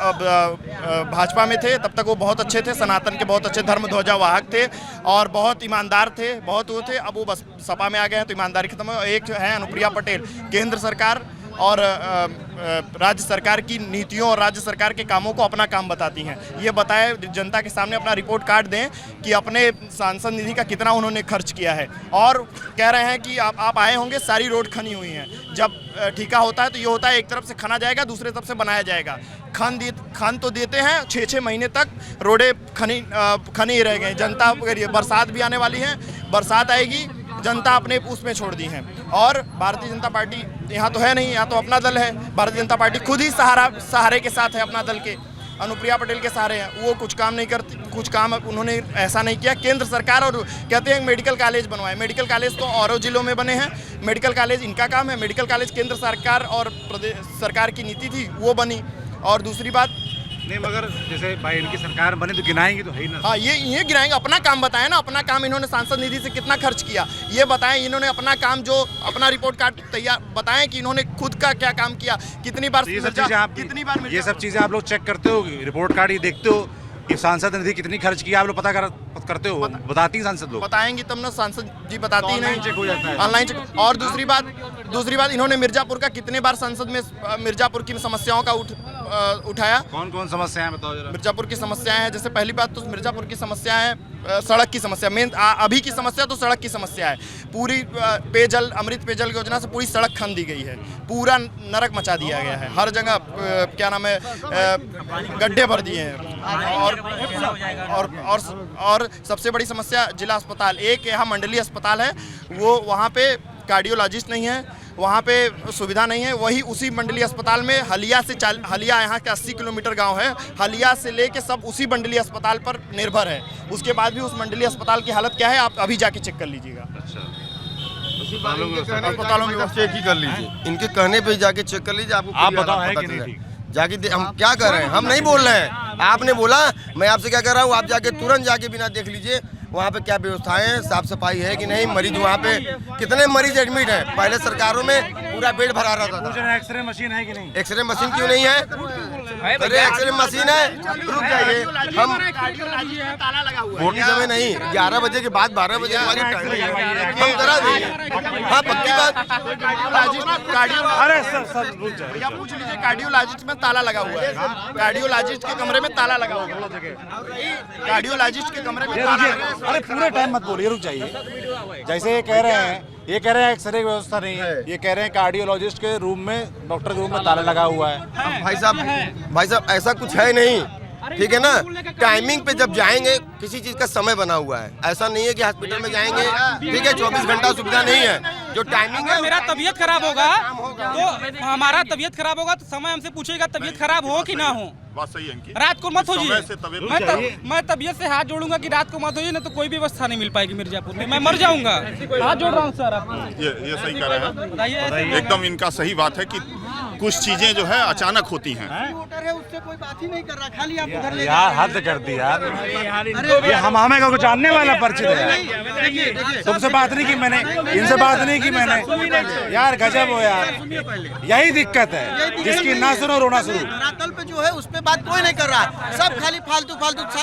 भाजपा में थे तब तक वो बहुत अच्छे थे, सनातन के बहुत अच्छे धर्म ध्वजा वाहक थे और बहुत ईमानदार थे, बहुत वो थे। अब वो बस सपा में आ गए हैं तो ईमानदारी खत्म है। एक है अनुप्रिया पटेल, केंद्र सरकार और राज्य सरकार की नीतियों और राज्य सरकार के कामों को अपना काम बताती हैं। ये बताए जनता के सामने अपना रिपोर्ट कार्ड दें कि अपने सांसद निधि का कितना उन्होंने खर्च किया है। और कह रहे हैं कि आप आए होंगे, सारी रोड खनी हुई हैं। जब ठेका होता है तो ये होता है एक तरफ से खना जाएगा, दूसरे तरफ से बनाया जाएगा। खान तो देते हैं, 6-6 महीने तक रोडें खनी ही रह गए। जनता अगर बरसात भी आने वाली है, बरसात आएगी, जनता अपने उसमें छोड़ दी है। और भारतीय जनता पार्टी यहाँ तो है नहीं, यहाँ तो अपना दल है। भारतीय जनता पार्टी खुद ही सहारे के साथ है, अपना दल के अनुप्रिया पटेल के सहारे हैं। वो कुछ काम नहीं करती, कुछ काम उन्होंने ऐसा नहीं किया। केंद्र सरकार और कहते हैं मेडिकल कॉलेज बनवाए, मेडिकल कॉलेज तो औरों जिलों में बने हैं। मेडिकल कॉलेज इनका काम है, मेडिकल कॉलेज केंद्र सरकार और प्रदेश सरकार की नीति थी, वो बनी। और दूसरी बात नहीं, मगर जैसे भाई इनकी सरकार बने तो गिनाएंगे तो है ही ना। हाँ, ये गिनाएंगे। अपना काम बताएं ना, अपना काम इन्होंने सांसद निधि से कितना खर्च किया ये बताएं। इन्होंने अपना काम जो अपना रिपोर्ट कार्ड तैयार बताएं कि इन्होंने खुद का क्या काम किया, कितनी बार ये सब चीजें आप लोग चेक करते हो, रिपोर्ट कार्ड ये देखते हो कि सांसद निधि कितनी खर्च किया, आप लोग पता करते हो? बताती हैं सांसद लोग? बताएंगे तब ना, सांसद जी बताती ही नहीं। चेक हो जाता है ऑनलाइन चेक। और दूसरी बात इन्होंने मिर्जापुर का कितने बार संसद में मिर्जापुर की समस्याओं का उठाया। कौन समस्याएं बताओ जरा। मिर्जापुर की समस्याएं हैं, जैसे पहली बात तो मिर्जापुर की समस्या है सड़क की समस्या। मेन अभी की समस्या तो सड़क की समस्या है। पूरी पेयजल, अमृत पेयजल योजना से पूरी सड़क खन दी गई है, पूरा नरक मचा दिया गया है। हर जगह क्या नाम है, गड्ढे भर दिए हैं। और सबसे बड़ी समस्या जिला अस्पताल, एक यहाँ मंडलीय अस्पताल है, वो वहाँ पे कार्डियोलॉजिस्ट नहीं है, वहाँ पे सुविधा नहीं है। वही उसी मंडलीय अस्पताल में हलिया यहाँ के 80 किलोमीटर गांव है, हलिया से लेके सब उसी मंडलीय अस्पताल पर निर्भर है। उसके बाद भी उस मंडलीय अस्पताल की हालत क्या है, आप अभी जाके चेक कर लीजिएगा। अस्पतालों में चेक ही कर लीजिए, इनके कहने पे जाके चेक कर लीजिए, आपको आप बताओ है कि नहीं जाके। हम क्या कर रहे हैं, हम नहीं बोल रहे हैं। आपने बोला, मैं आपसे क्या कर रहा हूँ, आप जाके तुरंत जाके बिना देख लीजिए वहाँ पे क्या व्यवस्थाएं हैं, साफ सफाई है कि नहीं, मरीज वहाँ पे कितने मरीज एडमिट हैं। पहले सरकारों में पूरा बेड भरा रहता था। एक्सरे मशीन है कि नहीं? एक्सरे मशीन क्यों नहीं है? अरे एक्सरे मशीन है, रुक जाइए। हम वोटिंग समय नहीं, 11 बजे के बाद 12 बजे हमारी हम करा देंगे। हाँ, पक्की बात। अरे सर रुक जाइए, भैया पूछ लीजिए, कार्डियोलॉजिस्ट में ताला लगा हुआ है। कार्डियोलॉजिस्ट के कमरे में ताला लगा हुआ है। कार्डियोलॉजिस्ट के कमरे में ताला लगा हुआ है। अरे पूरे टाइम मत बोलिए, रुक जाइए। जैसे ये कह रहे हैं एक्सरे की व्यवस्था नहीं है, ये कह रहे हैं कार्डियोलॉजिस्ट के रूम में, डॉक्टर के रूम में ताला लगा हुआ है। भाई साहब ऐसा कुछ है नहीं, ठीक है ना। टाइमिंग पे जब जाएंगे, किसी चीज का समय बना हुआ है। ऐसा नहीं है कि हॉस्पिटल में जाएंगे, ठीक है, 24 घंटा सुविधा नहीं है। जो टाइमिंग है, मेरा तबीयत खराब होगा तो हमारा तबीयत खराब होगा तो समय हमसे पूछेगा तबीयत खराब हो कि ना हो। बात सही है इनकी। रात को मत हो जी, मैं तबीयत से हाथ जोड़ूंगा कि रात को मत हो जी, ना तो कोई भी व्यवस्था नहीं मिल पाएगी मिर्जापुर में, मैं मर जाऊंगा। हाथ जोड़ रहा हूँ सर आपको। ये सही कह रहे हैं, बताइए। एकदम इनका सही बात है कि कुछ चीजें जो है अचानक होती हैं। उससे कोई बात ही नहीं कर रहा, खाली आप उधर ले यार हद कर दी यार। ये हम हमें को जानने वाला परिचित है। तुमसे बात नहीं की मैंने, इनसे बात नहीं की मैंने। यार गजब हो यार, यही दिक्कत है, जिसकी ना सुनो रोना शुरू। धरातल पे जो है उस पे बात कोई नहीं कर रहा है, सब खाली फालतू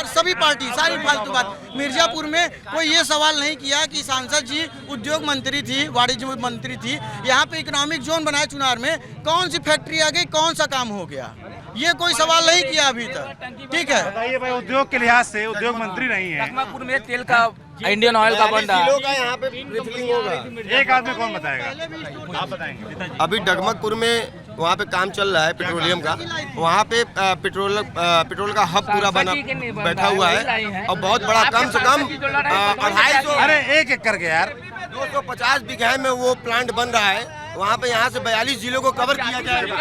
सभी पार्टी सारी फालतू बात। मिर्जापुर में कोई ये सवाल नहीं किया कि सांसद जी उद्योग मंत्री थी, वाणिज्य मंत्री थी, यहाँ पे इकोनॉमिक जोन बनाया चुनार में, कौन सी फैक्ट्री आ गई, कौन सा काम हो गया, ये कोई सवाल नहीं किया अभी तक। ठीक है, बताइए भाई, उद्योग के लिहाज से उद्योग मंत्री नहीं है। टकमापुर में तेल का, इंडियन ऑयल का बन रहा है। यहाँ पे रिफिलिंग होगा। एक आदमी कौन बताएगा, आप बताएंगे? अभी डगमगपुर में वहाँ पे काम चल रहा है पेट्रोलियम का, वहाँ पे पेट्रोल का हब पूरा बना बैठा हुआ है, और बहुत बड़ा, कम से कम 250। अरे एक एक करके यार, 250 बीघे में वो प्लांट बन रहा है। वहाँ पे यहाँ से 42 जिलों को कवर किया जाएगा।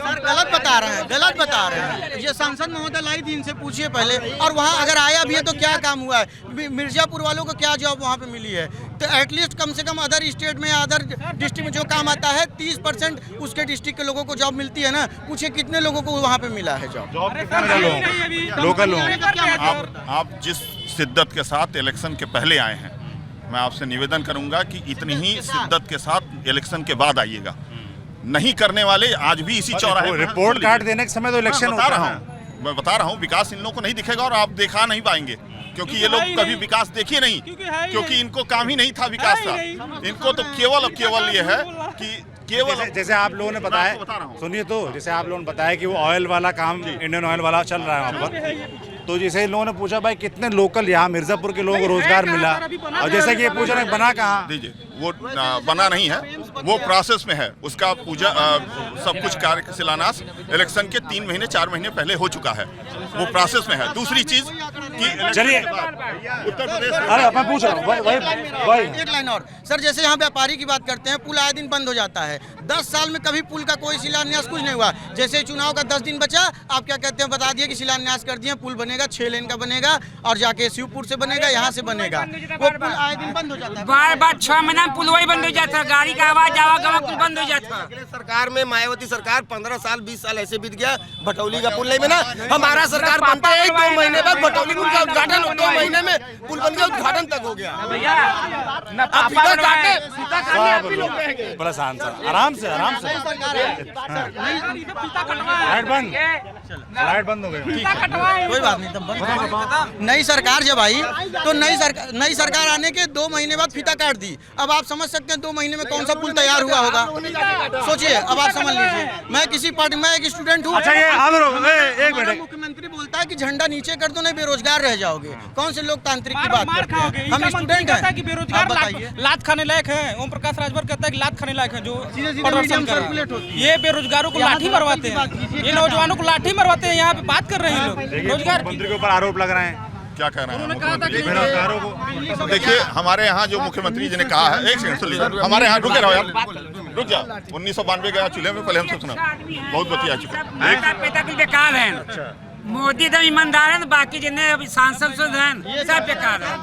सर गलत बता रहे हैं। ये सांसद महोदय लाई थी, इनसे पूछिए पहले। और वहाँ अगर आया भी है तो क्या काम हुआ है, मिर्जापुर वालों को क्या जॉब वहाँ पे मिली है? तो एटलीस्ट कम से कम अदर स्टेट में या अदर डिस्ट्रिक्ट में जो काम आता है 30% उसके डिस्ट्रिक्ट के लोगों को जॉब मिलती है ना। पूछिए कितने लोगों को वहाँ पे मिला है जॉब? लोकल लोग। आप जिस शिद्दत के साथ इलेक्शन के पहले आए हैं, मैं आपसे निवेदन करूंगा कि इतनी ही शिद्दत के साथ इलेक्शन के बाद आइएगा। नहीं करने वाले आज भी इसी चौराहे पर रिपोर्ट कार्ड देने के समय तो इलेक्शन होता है। मैं बता रहा हूँ, विकास इन लोगों को नहीं दिखेगा और आप दिखा नहीं पाएंगे, क्योंकि ये लोग कभी विकास देखे नहीं, क्योंकि इनको काम ही नहीं था विकास का। इनको तो केवल ये है कि केवल जैसे आप लोगों ने बता रहा बताया, हूं। सुनिए तो, जैसे आप लोगों ने बताया कि वो ऑयल वाला काम इंडियन ऑयल वाला चल रहा है वहाँ पर, तो जैसे इन लोगों ने पूछा भाई कितने लोकल यहाँ मिर्जापुर के लोगों को रोजगार मिला, और जैसे कि ये पूछ रहे हैं बना कहाँ, दीजिए वो बना नहीं है, वो प्रोसेस में है, उसका पूजा सब कुछ कार्य शिलान्यास इलेक्शन के 3 महीने 4 महीने पहले हो चुका है, वो प्रोसेस में है। दूसरी चीज कि चलिए उत्तर प्रदेश, अरे मैं पूछ रहा हूँ भाई एक लाइन और सर, जैसे यहाँ व्यापारी की बात करते हैं, पुल आए दिन बंद हो जाता है, 10 साल में कभी पुल का कोई शिलान्यास कुछ नहीं हुआ। जैसे चुनाव का 10 दिन बचा, आप क्या कहते हैं, बता दिए कि शिलान्यास कर दिए, पुल बनेगा, 6 लेन का बनेगा और जाके शिवपुर से बनेगा, यहाँ से बनेगा, वो पुल आए दिन बंद हो जाता है। बार बार 6 महीना पुल वही बंद हो जाता है, गाड़ी का आवाज आवागमन बंद हो जाता है। सरकार में मायावती सरकार 15 साल 20 साल ऐसे बीत गया, भटौली का पुल नहीं बना। हमारा सरकार बनता है 1-2 महीने बाद भटौली पुल का उद्घाटन, 2 महीने में पुल बन गया, उद्घाटन तक हो गया। बड़ा शांत सा, आराम से लाइट बंद हो गई, कोई बात नहीं, तब बंद। नई सरकार जब आई तो नई सरकार आने के 2 महीने बाद फीता काट दी। अब आप समझ सकते हैं 2 महीने में कौन सा पुल तैयार हुआ होगा, सोचिए। अब आप समझ लीजिए, मैं किसी पार्टी में एक स्टूडेंट हूँ, अच्छा ये एक मिनट, मुख्यमंत्री बोलता है कि झंडा नीचे कर दो नहीं बेरोजगार रह जाओगे, कौन से लोकतांत्रिक की बात करते हैं? हम स्टूडेंट हैं, बेरोजगार लात खाने लायक है। ओम प्रकाश राजभर कहता है कि लात खाने लायक है जो प्रदर्शन कर रहे हैं। ये बेरोजगारों को लाठी मरवाते हैं, ये नौजवानों को लाठी मरवाते हैं, यहाँ पे बात कर रहे हैं लोग। रोजगार मंत्री के ऊपर आरोप लग रहे हैं, क्या कह रहे हैं मुख्यमंत्री बेरोजगारों को? देखिए हमारे यहाँ जो मुख्यमंत्री जी ने कहा है, एक सेकंड सुन लीजिए, हमारे यहाँ रुके रहो यार, रुक जा। 1992 गया चूल्हे में, पहले हमसे सुना, बहुत बतिया चुका बेकार है। मोदी तो ईमानदार है, बाकी जितने अभी सांसद हैं सब बेकार है।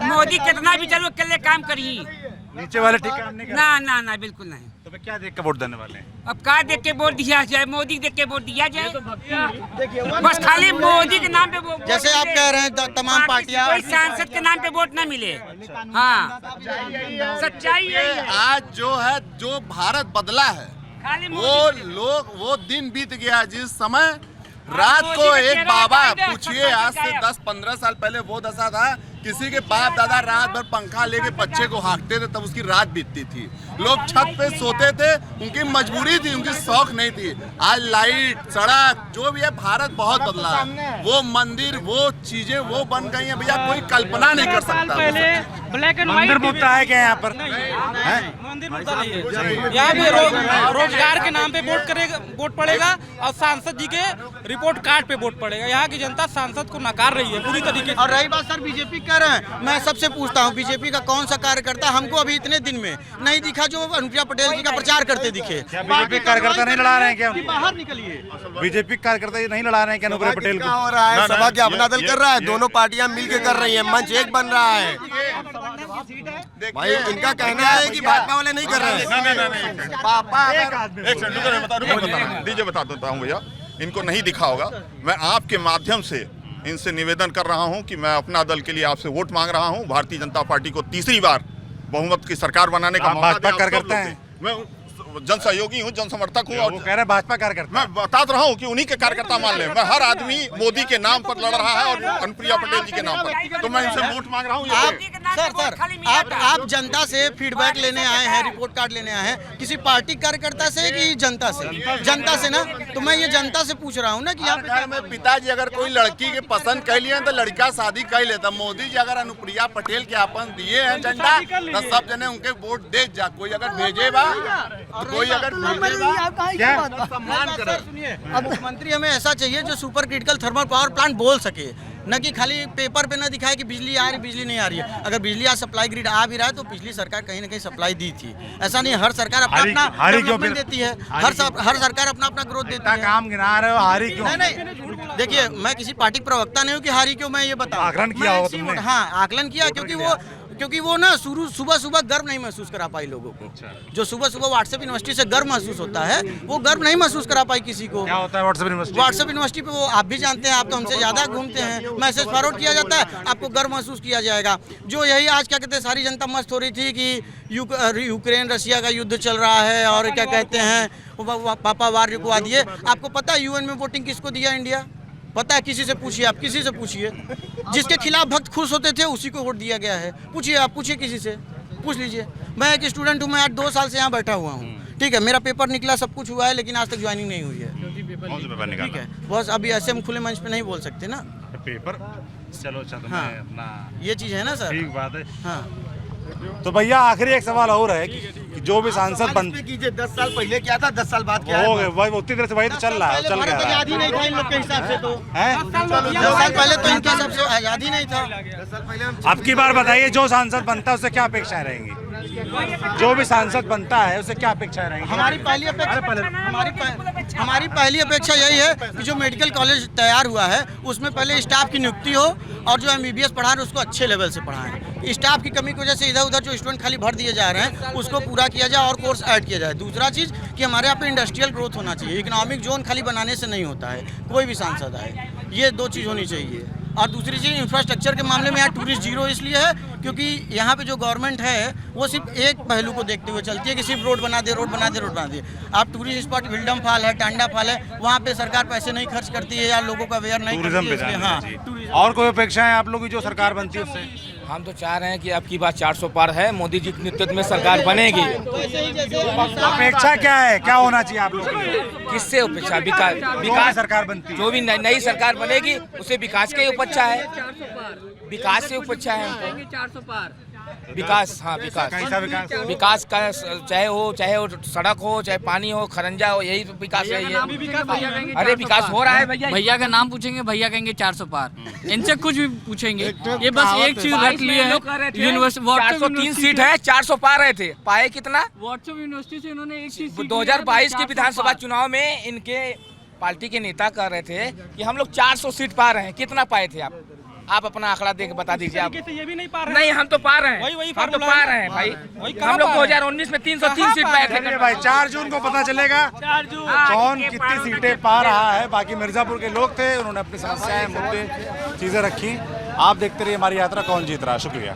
मोदी कितना भी चलो अकेले काम करिए, नीचे वाले ठीक काम नहीं कर ना ना बिल्कुल नहीं। तो फिर क्या देख के वोट देने वाले हैं? अब क्या देख के वोट दिया जाए, मोदी देख के वोट दिया जाए, बस खाली मोदी के नाम पे वोट। जैसे आप कह रहे हैं तमाम पार्टियां, कोई सांसद के नाम पे वोट न मिले। हाँ, सच्चाई है। आज जो है, जो भारत बदला है, वो दिन बीत गया जिस समय रात को एक बाबा, पूछिए आज से 10-15 साल पहले वो दशा था, किसी के बाप दादा रात भर पंखा लेके बच्चे को हाँकते थे, तब उसकी रात बीतती थी। लोग छत पे सोते थे, उनकी मजबूरी थी, उनकी शौक नहीं थी। आज लाइट, सड़क, जो भी है, भारत बहुत बदला है। वो मंदिर, वो चीजें वो बन गई हैं भैया, कोई कल्पना नहीं कर सकता। ब्लैक एंड मंदिर मुद्दा है क्या यहाँ पर? मंदिर मुद्दा नहीं है, यहाँ पे रोजगार के नाम पे वोट पड़ेगा और सांसद जी के रिपोर्ट कार्ड पे वोट पड़ेगा। यहाँ की जनता सांसद को नकार रही है पूरी तरीके से। और रही बात सर बीजेपी कह रहे हैं, मैं सबसे पूछता हूँ, बीजेपी का कौन सा कार्यकर्ता हमको अभी इतने दिन में नहीं दिखा जो अनुप्रिया पटेल जी का प्रचार करते दिखे? बीजेपी कार्यकर्ता नहीं लड़ा रहे हैं क्या? बाहर निकलिए, बीजेपी कार्यकर्ता नहीं लड़ा रहे हैं क्या अनुप्रिया पटेल को? हो रहा है, सभा क्या अपना दल कर रहा है, दोनों पार्टियां मिलके कर रही हैं, मंच एक बन रहा है। भाई इनका कहना है कि भाजपा वाले नहीं कर रहे हैं। पापा एक सेकंड दीजिए, बता देता हूँ भैया, इनको नहीं दिखा होगा। मैं आपके माध्यम से इनसे निवेदन कर रहा हूं कि मैं अपना दल के लिए आपसे वोट मांग रहा हूं। भारतीय जनता पार्टी को तीसरी बार बहुमत की सरकार बनाने का भाजपा कार्यकर्ता हैं, मैं जन सहयोगी हूँ, जन समर्थक हूँ, और वो कह रहे हैं भाजपा कार्यकर्ता। मैं बता रहा हूँ कि उन्हीं के कार्यकर्ता मान ले। मैं हर आदमी मोदी के नाम पर लड़ रहा है और अनुप्रिया पटेल जी के नाम पर, तो मैं इनसे वोट मांग रहा हूँ। सर आप जनता से फीडबैक लेने आए हैं, रिपोर्ट कार्ड लेने आए हैं, किसी पार्टी कार्यकर्ता से कि जनता से? जनता से ना, तो मैं ये जनता से पूछ रहा हूँ ना कि यहाँ में पिताजी अगर कोई लड़की के पसंद कर लिए तो लड़का शादी कर लेता। मोदी जी अगर अनुप्रिया पटेल के अपन दिए हैं झंडा, तो सब जने उनके वोट दे जा। कोई अगर भेजेगा, कोई अगर सम्मान करें। अब मुख्यमंत्री हमें ऐसा चाहिए जो super critical thermal power plant बोल सके, न कि खाली पेपर पे न दिखाए कि बिजली आ रही, बिजली नहीं आ रही है। अगर बिजली आज सप्लाई ग्रिड आ भी रहा है तो पिछली सरकार कहीं ना कहीं सप्लाई दी थी। ऐसा नहीं, हर सरकार अपना डेवलपमेंट देती है, हर सरकार अपना ग्रोथ देती है। काम गिना रहे हो, हारी क्यों? नहीं, देखिए मैं किसी पार्टी प्रवक्ता नहीं हूँ कि हारी क्यों, मैं ये बताऊँ। आकलन किया होगा तुमने? हाँ, आकलन किया, क्योंकि वो ना सुबह गर्व नहीं महसूस करा पाई लोगों को। जो सुबह व्हाट्सएप यूनिवर्सिटी से गर्व महसूस होता है, वो गर्व नहीं महसूस करा पाई किसी को। क्या होता है व्हाट्सएप यूनिवर्सिटी? व्हाट्सएप यूनिवर्सिटी पे वो आप भी जानते हैं, आप तो हमसे ज्यादा घूमते हैं, मैसेज फॉरवर्ड किया जाता है, आपको गर्व महसूस किया जाएगा। जो यही आज क्या कहते हैं, सारी जनता मस्त हो रही थी कि यूक्रेन रशिया का युद्ध चल रहा है और क्या कहते हैं पापा वार रुकवा दिए। आपको पता है यूएन में वोटिंग किसको दिया इंडिया? पता है? किसी से पूछिए, आप किसी से पूछिए, जिसके खिलाफ भक्त खुश होते थे उसी को वोट दिया गया है। पूछिए, आप पूछिए किसी से, पूछ लीजिए। मैं एक स्टूडेंट हूँ, मैं आज 2 साल से यहाँ बैठा हुआ हूँ, ठीक है, मेरा पेपर निकला, सब कुछ हुआ है, लेकिन आज तक ज्वाइनिंग नहीं हुई है। कौन सा पेपर निकाला? ठीक है, बस अभी ऐसे हम खुले मंच पे नहीं बोल सकते ना। पेपर चलो अच्छा, तो हाँ। मैं अपना ये चीज़ है ना सर। ठीक बात है। हाँ, तो भैया आखिरी एक सवाल और है कि जो भी सांसद बन कीजिए, 10 साल पहले क्या था, 10 साल बाद क्या हो गए भाई, उतनी देर से वही तो चल रहा है, चल गया है। आज़ादी नहीं था इन लोग के हिसाब से, तो हैं? 10 साल पहले तो इनके हिसाब से आज़ादी नहीं था। अब की बार बताइए, जो सांसद बनता है उससे क्या अपेक्षाएं रहेंगी? जो भी सांसद बनता है उससे क्या अपेक्षाएं रहेंगी? हमारी पहली अपेक्षा यही है कि जो मेडिकल कॉलेज तैयार हुआ है उसमें पहले स्टाफ की नियुक्ति हो, और जो MBBS पढ़ा रहे हैं उसको अच्छे लेवल से पढ़ाएं। स्टाफ की कमी की वजह से इधर उधर जो स्टूडेंट खाली भर दिए जा रहे हैं उसको पूरा किया जाए और कोर्स ऐड किया जाए। दूसरा चीज़ कि हमारे यहाँ पे इंडस्ट्रियल ग्रोथ होना चाहिए, इकोनॉमिक जोन खाली बनाने से नहीं होता है, कोई भी सांसद आए, ये 2 चीज़ होनी चाहिए। और दूसरी चीज़ इंफ्रास्ट्रक्चर के मामले में यहाँ टूरिस्ट जीरो इसलिए है क्योंकि यहाँ पे जो गवर्नमेंट है वो सिर्फ एक पहलू को देखते हुए चलती है कि सिर्फ रोड बना दे, रोड बना दे, रोड बना दे। आप टूरिस्ट स्पॉट विल्डम फॉल है, टांडा फॉल है, वहाँ पे सरकार पैसे नहीं खर्च करती है या लोगों का अवेयर नहीं करती है, इसलिए हाँ। और कोई अपेक्षाएं आप लोगों की जो सरकार बनती है उससे? हम तो चाह रहे हैं कि अब की बात 400 पार है, मोदी जी के नेतृत्व में सरकार बनेगी। अपेक्षा क्या है, क्या होना चाहिए आप लोगों की? किससे अपेक्षा? विकास सरकार बनती है, जो भी नई सरकार बनेगी उसे विकास की अपेक्षा है, विकास से अपेक्षा है हमको। 400 पार विकास, हाँ विकास, कैसा विकास? विकास का चाहे वो सड़क हो, चाहे पानी हो, खरंजा हो, यही तो विकास है ये। अरे विकास हो रहा है भैया। भैया का नाम पूछेंगे, भैया कहेंगे 400 पार। इनसे कुछ भी पूछेंगे, ये बस एक चीज रख लिए है, यूनिवर्सिटी 403 सीट है, 400 पा रहे थे, पाए कितना? व्हाट्सएप यूनिवर्सिटी से इन्होंने एक चीज 2022 के विधानसभा चुनाव में इनके पार्टी के नेता कह रहे थे कि हम लोग 400 सीट पा रहे हैं, कितना पाए थे आप अपना आंकड़ा देख बता दीजिए। आप ये भी नहीं पा रहे नहीं, हम तो पा रहे हैं, हम तो पा रहे हैं भाई। हम लोग 2019 में 303 सीट पाए थे भाई। 4 जून को पता चलेगा कौन कितनी सीटें पा रहा है। बाकी मिर्जापुर के लोग थे, उन्होंने अपनी समस्याएं, मुद्दे, चीजें रखी। आप देखते रहिए हमारी यात्रा, कौन जीत रहा है। शुक्रिया।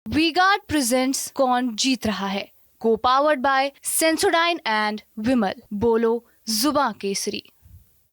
वी-गार्ड प्रेजेंट्स कौन जीत रहा है, को पावर्ड बाय सेंसोडाइन एंड विमल। बोलो जुबां केसरी।